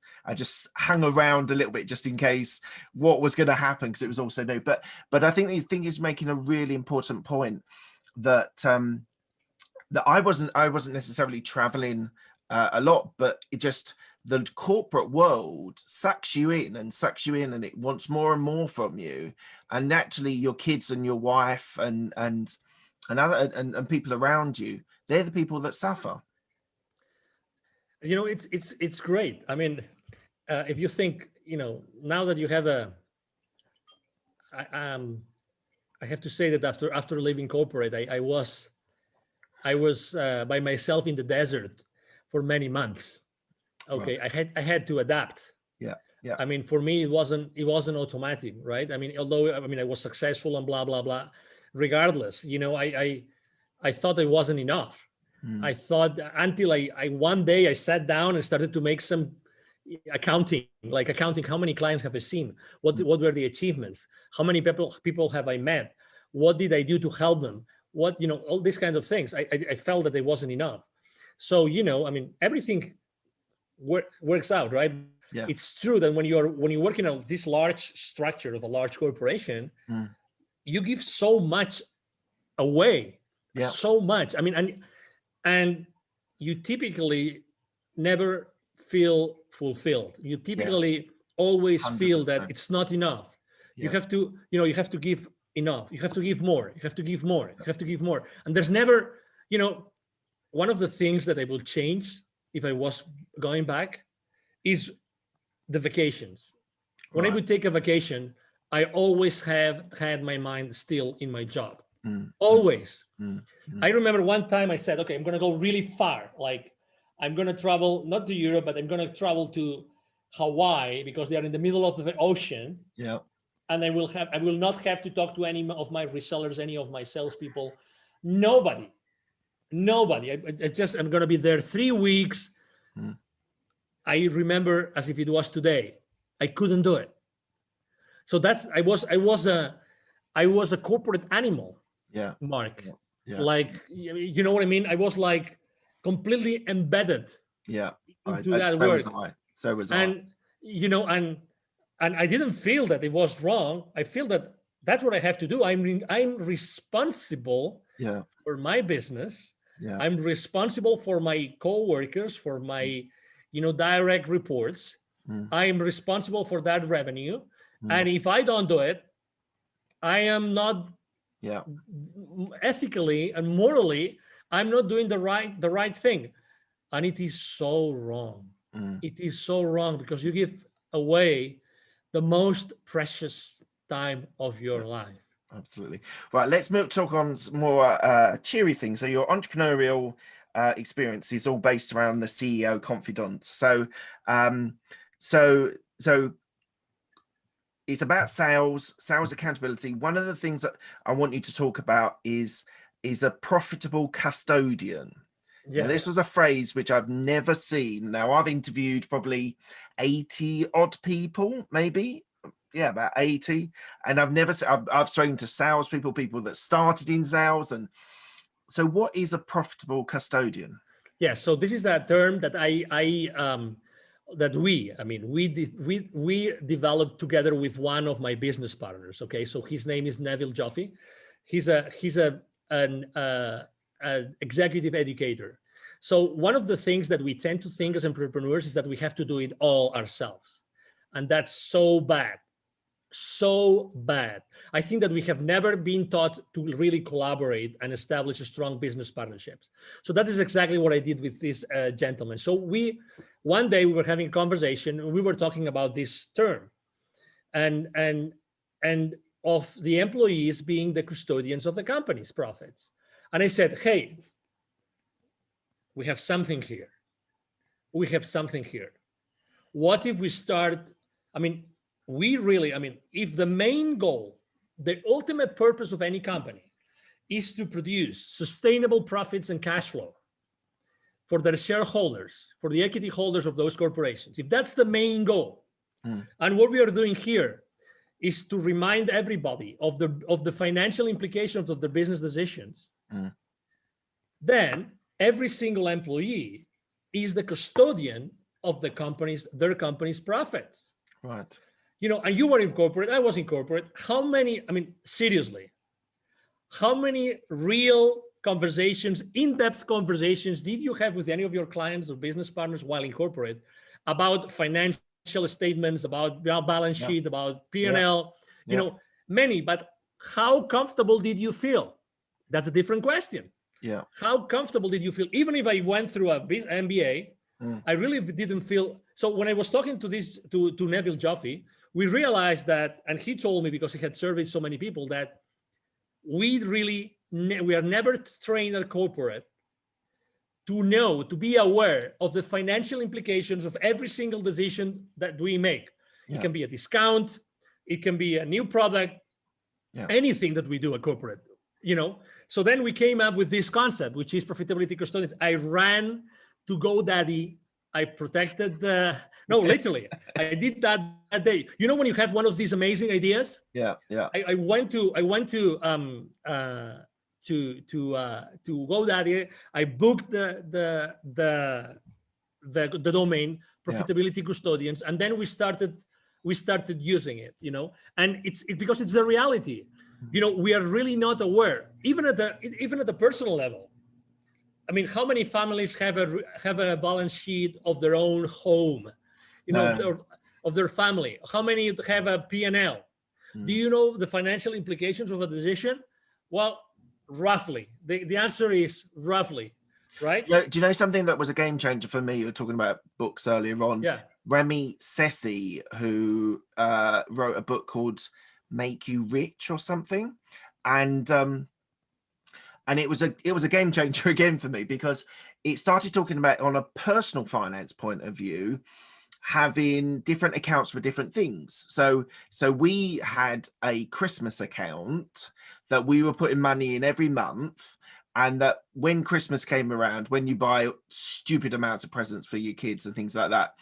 hung around a little bit just in case what was going to happen, because it was also new. But I think the thing is making a really important point that that I wasn't necessarily traveling a lot, but it just, the corporate world sucks you in and it wants more and more from you, and naturally your kids and your wife and other and people around you, they're the people that suffer. It's great. I mean, if you think, now that you have I have to say that after leaving corporate, I was by myself in the desert for many months. Okay, Right. I had to adapt. Yeah. Yeah. I mean, for me, it wasn't automatic, right? I mean, although I was successful and blah blah blah, regardless, I thought it wasn't enough. I thought until I one day I sat down and started to make some accounting, like accounting. How many clients have I seen? What were the achievements? How many people have I met? What did I do to help them? What, all these kind of things. I felt that it wasn't enough. So, I mean, everything works out, right? Yeah. It's true that when you work in this large structure of a large corporation, you give so much away, Yeah. so much. I mean, and you typically never feel fulfilled. You typically always feel that 100%. it's not enough. You Yeah. have to, you have to give enough. You have to give more. You have to give more. You have to give more. And there's never, one of the things that I will change if I was going back is the vacations. When I Right. would take a vacation, I always have had my mind still in my job. Mm. Always. Mm. I remember one time I said, okay, I'm going to go really far. Like I'm going to travel, not to Europe, but I'm going to travel to Hawaii because they are in the middle of the ocean. Yeah. And I will not have to talk to any of my resellers, any of my salespeople, nobody. I'm going to be there 3 weeks. I remember as if it was today. I couldn't do it. So I was a corporate animal. Yeah. Mark. Yeah. Like, you know what I mean? I was like completely embedded Yeah. into that work. So was I. And I didn't feel that it was wrong. I feel that that's what I have to do. I'm responsible for my business. Yeah. I'm responsible for my coworkers, for my, direct reports. I'm responsible for that revenue. And if I don't do it, I am not ethically and morally, I'm not doing the right thing. And it is so wrong. It is so wrong because you give away the most precious time of your life. Absolutely. Right. Let's talk on some more cheery things. So your entrepreneurial experience is all based around the CEO Confidant. So, so it's about sales accountability. One of the things that I want you to talk about is a profitable custodian. Yeah. Now, this was a phrase which I've never seen. Now, I've interviewed probably 80 odd people, maybe. Yeah, about 80. And I've spoken to salespeople, people that started in sales. And so what is a profitable custodian? Yeah, so this is that term that we developed together with one of my business partners. Okay, so his name is Neville Joffe. He's an executive educator. So one of the things that we tend to think as entrepreneurs is that we have to do it all ourselves, and that's so bad. So bad. I think that we have never been taught to really collaborate and establish strong business partnerships. So that is exactly what I did with this gentleman. So one day we were having a conversation and we were talking about this term and of the employees being the custodians of the company's profits. And I said, hey, we have something here. What if we start, if the main goal, the ultimate purpose of any company is to produce sustainable profits and cash flow for their shareholders, for the equity holders of those corporations, if that's the main goal, and what we are doing here is to remind everybody of the financial implications of the business decisions, then every single employee is the custodian of their company's profits. Right. And you were in corporate, I was in corporate. Seriously, how many real conversations, in-depth conversations did you have with any of your clients or business partners while in corporate about financial statements, about balance sheet, about P&L, many, but how comfortable did you feel? That's a different question. Yeah. How comfortable did you feel? Even if I went through a MBA, I really didn't feel. So when I was talking to Neville Joffe, we realized that, and he told me, because he had surveyed so many people, that we are never trained at corporate to be aware of the financial implications of every single decision that we make. Yeah. It can be a discount, it can be a new product, anything that we do at corporate, So then we came up with this concept, which is profitability custodians. I ran to GoDaddy. I protected literally, I did that day. When you have one of these amazing ideas. Yeah. I went to GoDaddy. I booked the domain profitability custodians, and then we started using it. And it's because it's the reality. We are really not aware, even at the personal level. I mean, how many families have a balance sheet of their own home, of their family? How many have a P&L? Do you know the financial implications of a decision? Well, roughly. The answer is roughly, right? Yeah. Do you know something that was a game changer for me? You were talking about books earlier on. Yeah. Remy Sethi, who wrote a book called Make You Rich or something, and it was a game changer again for me, because it started talking about, on a personal finance point of view, having different accounts for different things. So we had a Christmas account that we were putting money in every month, and that when Christmas came around, when you buy stupid amounts of presents for your kids and things like that,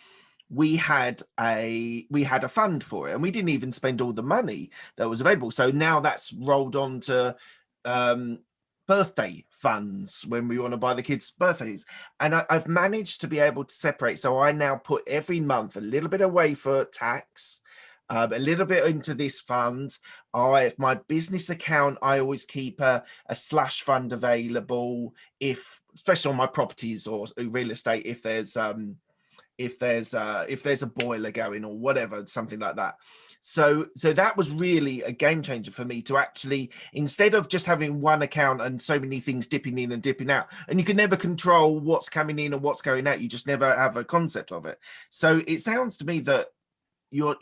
we had a fund for it, and we didn't even spend all the money that was available. So now that's rolled on to birthday funds when we want to buy the kids birthdays, and I've managed to be able to separate. So I now put every month a little bit away for tax, a little bit into this fund. My business account, I always keep a slash fund available, especially on my properties or real estate, if there's a boiler going or whatever, something like that. So that was really a game changer for me, to actually, instead of just having one account and so many things dipping in and dipping out, and you can never control what's coming in and what's going out, you just never have a concept of it. So it sounds to me that you're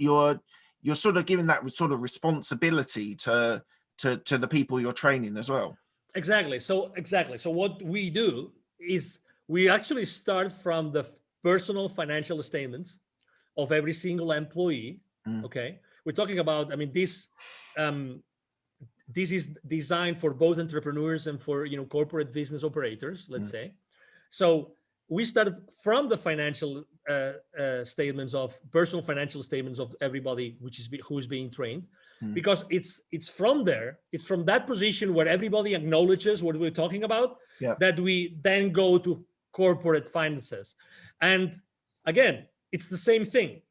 sort of giving that sort of responsibility to the people you're training as well. Exactly. So what we do is we actually start from the personal financial statements of every single employee. Okay, we're talking about, I mean, this is designed for both entrepreneurs and for corporate business operators, let's say. So we started from the financial statements, of personal financial statements of everybody who is being trained, because it's from there, it's from that position where everybody acknowledges what we're talking about, that we then go to corporate finances. And again, it's the same thing.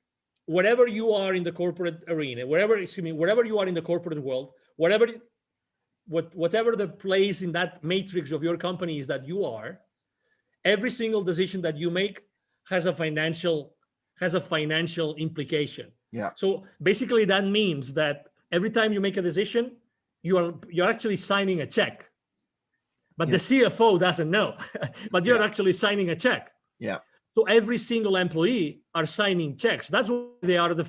Wherever you are in the corporate arena, wherever you are in the corporate world, whatever the place in that matrix of your company is that you are, every single decision that you make has a financial implication. Yeah. So basically that means that every time you make a decision, you're actually signing a check. But the CFO doesn't know, but you're actually signing a check. Yeah. So every single employee are signing checks. That's why they are the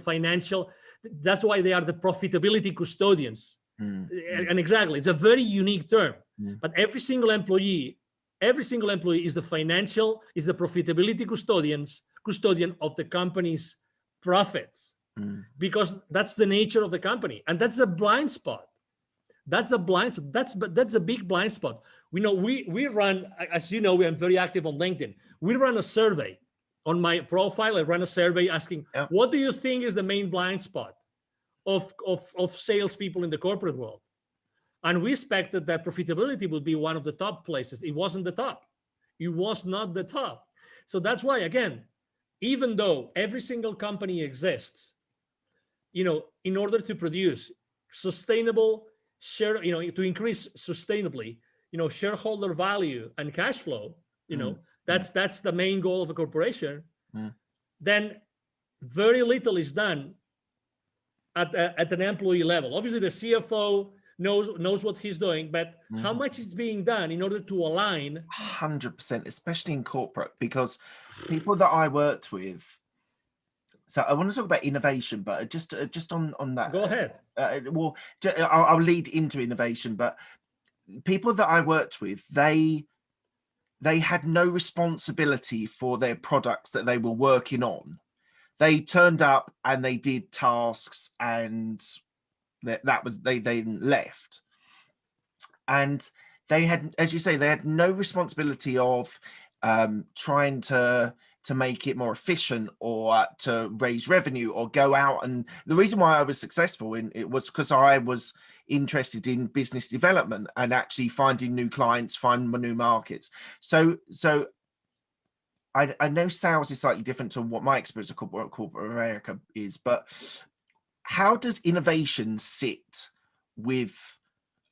profitability custodians. And exactly, it's a very unique term. But every single employee is the profitability custodian of the company's profits, because that's the nature of the company. And that's a blind spot. That's a big blind spot. We run, as you know, we are very active on LinkedIn. We run a survey on my profile. I run a survey asking, what do you think is the main blind spot of salespeople in the corporate world? And we expected that profitability would be one of the top places. It wasn't the top. It was not the top. So that's why, again, even though every single company exists, in order to produce sustainable to increase sustainably, shareholder value and cash flow, that's the main goal of a corporation, then very little is done at an employee level. Obviously, the CFO knows what he's doing, but how much is being done in order to align? 100%, especially in corporate, because people that I worked with. So I want to talk about innovation, but just on that. Go ahead. Well, I'll lead into innovation, but people that I worked with, they had no responsibility for their products that they were working on. They turned up and they did tasks, and that was they then left. And they had, as you say, they had no responsibility of trying to make it more efficient or to raise revenue or go out. And the reason why I was successful in it was because I was interested in business development and actually finding new clients, finding new markets. So I know sales is slightly different to what my experience of corporate America is, but how does innovation sit with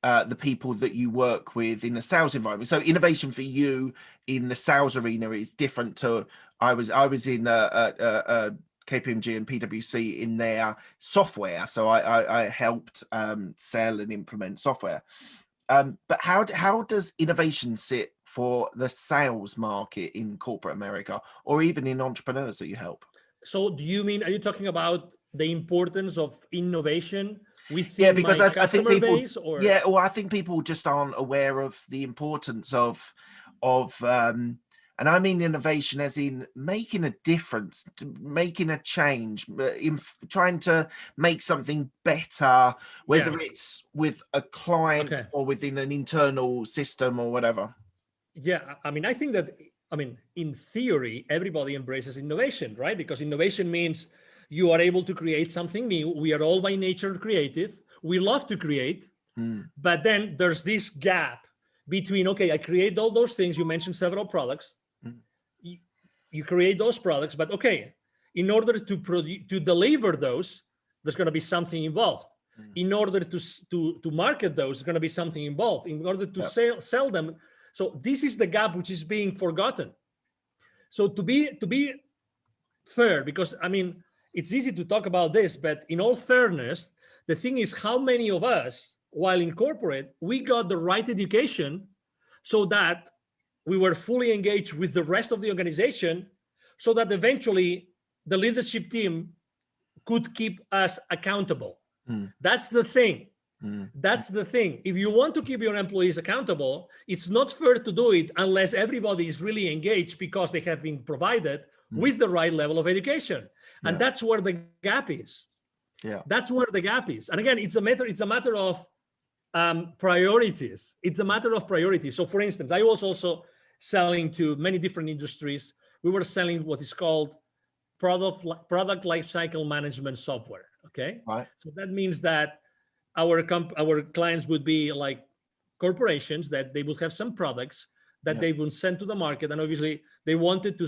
the people that you work with in the sales environment? So innovation for you in the sales arena is different to I was in KPMG and PwC in their software, so I helped sell and implement software. But how does innovation sit for the sales market in corporate America, or even in entrepreneurs that you help? So are you talking about the importance of innovation within because my I think people, base? Or well, I think people just aren't aware of the importance of and I mean innovation as in making a difference, making a change, in trying to make something better, whether it's with a client or within an internal system or whatever. Yeah, I mean, I think that, in theory, everybody embraces innovation, right? Because innovation means you are able to create something new. We are all by nature creative. We love to create, but then there's this gap between, okay, I create all those things. You mentioned several products. You create those products, but okay, in order to deliver those, there's going to be something involved. In order to market those, there's going to be something involved. In order to sell them. So this is the gap which is being forgotten. So to be fair, because it's easy to talk about this, but in all fairness, the thing is, how many of us, while in corporate, we got the right education so that we were fully engaged with the rest of the organization, so that eventually the leadership team could keep us accountable. That's the thing. That's the thing. If you want to keep your employees accountable, it's not fair to do it unless everybody is really engaged because they have been provided with the right level of education. And that's where the gap is. That's where the gap is. And again, it's a matter of priorities. It's a matter of priorities. So for instance, I was also selling to many different industries. We were selling what is called product lifecycle management software. Okay. Right. So that means that our clients would be like corporations, that they would have some products that they would send to the market, and obviously they wanted to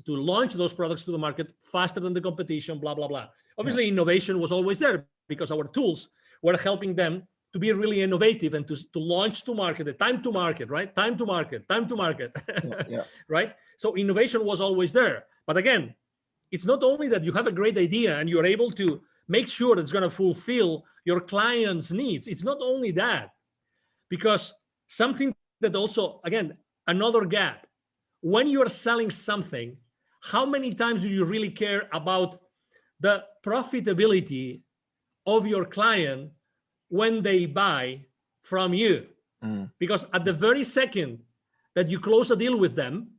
launch those products to the market faster than the competition, blah blah blah. Obviously innovation was always there because our tools were helping them to be really innovative and to launch to market, the time to market, right? Time to market. Right? So innovation was always there. But again, it's not only that you have a great idea and you're able to make sure it's going to fulfill your client's needs. It's not only that, because something that also, again, another gap. When you are selling something, how many times do you really care about the profitability of your client when they buy from you? Because at the very second that you close a deal with them,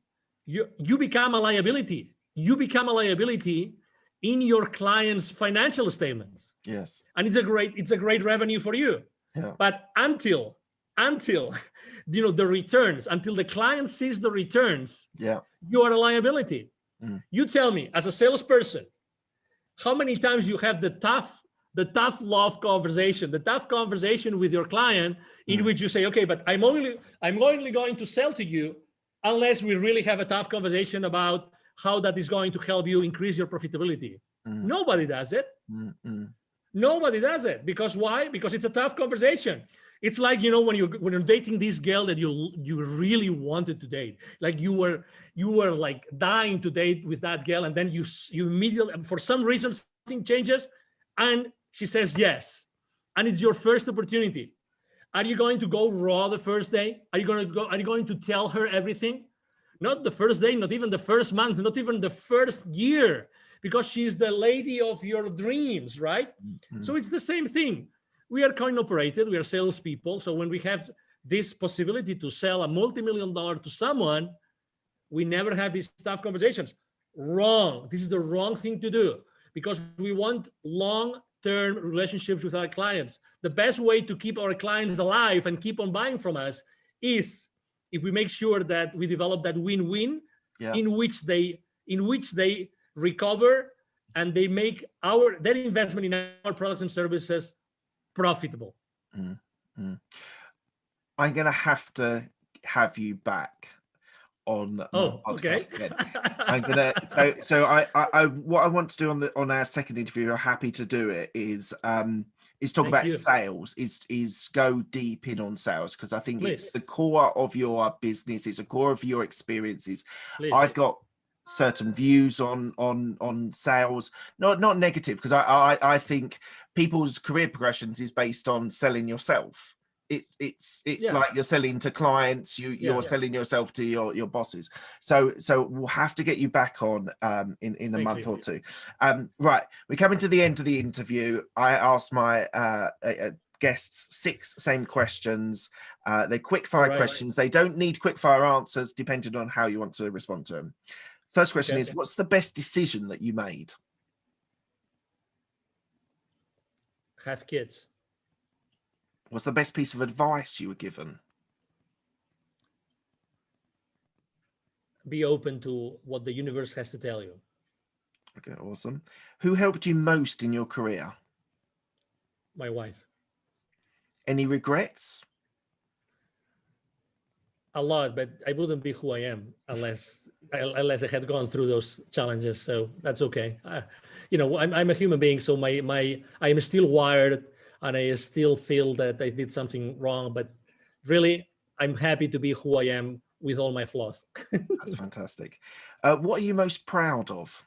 you become a liability. You become a liability in your client's financial statements. Yes. And it's a great revenue for you. Yeah. But until the returns, until the client sees the returns, you are a liability. You tell me, as a salesperson, how many times you have the tough love conversation, the tough conversation with your client, in which you say, okay, but I'm only going to sell to you unless we really have a tough conversation about how that is going to help you increase your profitability. Nobody does it. Nobody does it. Because why? Because it's a tough conversation. It's like, when you're dating this girl that you really wanted to date, like you were like dying to date with that girl, and then you immediately, for some reason, something changes and she says yes, and it's your first opportunity. Are you going to go raw the first day? Are you going to tell her everything? Not the first day, not even the first month, not even the first year, because she's the lady of your dreams, right? Mm-hmm. So it's the same thing. We are coin operated, we are salespeople. So when we have this possibility to sell a multi-million-dollar to someone, we never have these tough conversations. Wrong. This is the wrong thing to do, because we want long-term relationships with our clients. The best way to keep our clients alive and keep on buying from us is if we make sure that we develop that win-win, in which they recover and they make their investment in our products and services profitable. Mm-hmm. I'm going to have you back on my podcast again. I'm gonna what I want to do on our second interview, I'm happy to do it, is talk about sales, is go deep in on sales, because I think it's the core of your business, it's the core of your experiences. I've got certain views on sales, not negative, because I think people's career progressions is based on selling yourself. It's like you're selling to clients, you're selling yourself to your bosses. So we'll have to get you back on in a month or two. Right, we're coming to the end of the interview. I asked my guests 6 same questions. They're quick fire questions. They don't need quick fire answers, depending on how you want to respond to them. First question is, what's the best decision that you made? Have kids. What's the best piece of advice you were given? Be open to what the universe has to tell you. Okay, awesome. Who helped you most in your career? My wife. Any regrets? A lot, but I wouldn't be who I am unless I had gone through those challenges. So that's okay. I'm a human being, so I am still wired, and I still feel that I did something wrong, but really, I'm happy to be who I am with all my flaws. That's fantastic. What are you most proud of?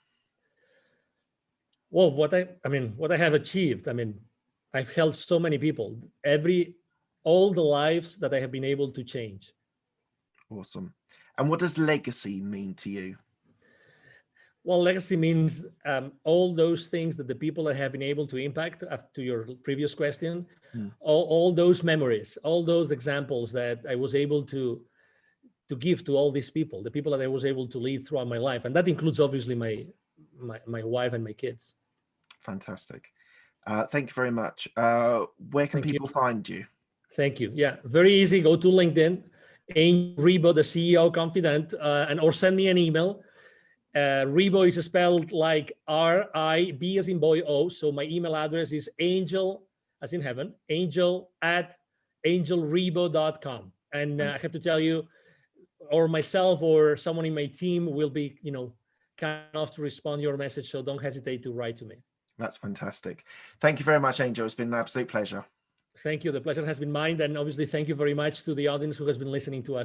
Well, what I have achieved. I've helped so many people. All the lives that I have been able to change. Awesome. And what does legacy mean to you? Well, legacy means all those things that the people that have been able to impact, to your previous question, all those memories, all those examples that I was able to give to all these people, the people that I was able to lead throughout my life. And that includes obviously my wife and my kids. Fantastic. Thank you very much. Where can people find you? Thank you. Yeah, very easy. Go to LinkedIn, Angel Ribo, the CEO Confidant, or send me an email. Ribo is spelled like R-I-B as in boy O. So my email address is angel, as in heaven, angel@angelribo.com. And I have to tell you, or myself or someone in my team will be, kind enough to respond to your message. So don't hesitate to write to me. That's fantastic. Thank you very much, Angel. It's been an absolute pleasure. Thank you. The pleasure has been mine. And obviously, thank you very much to the audience who has been listening to us.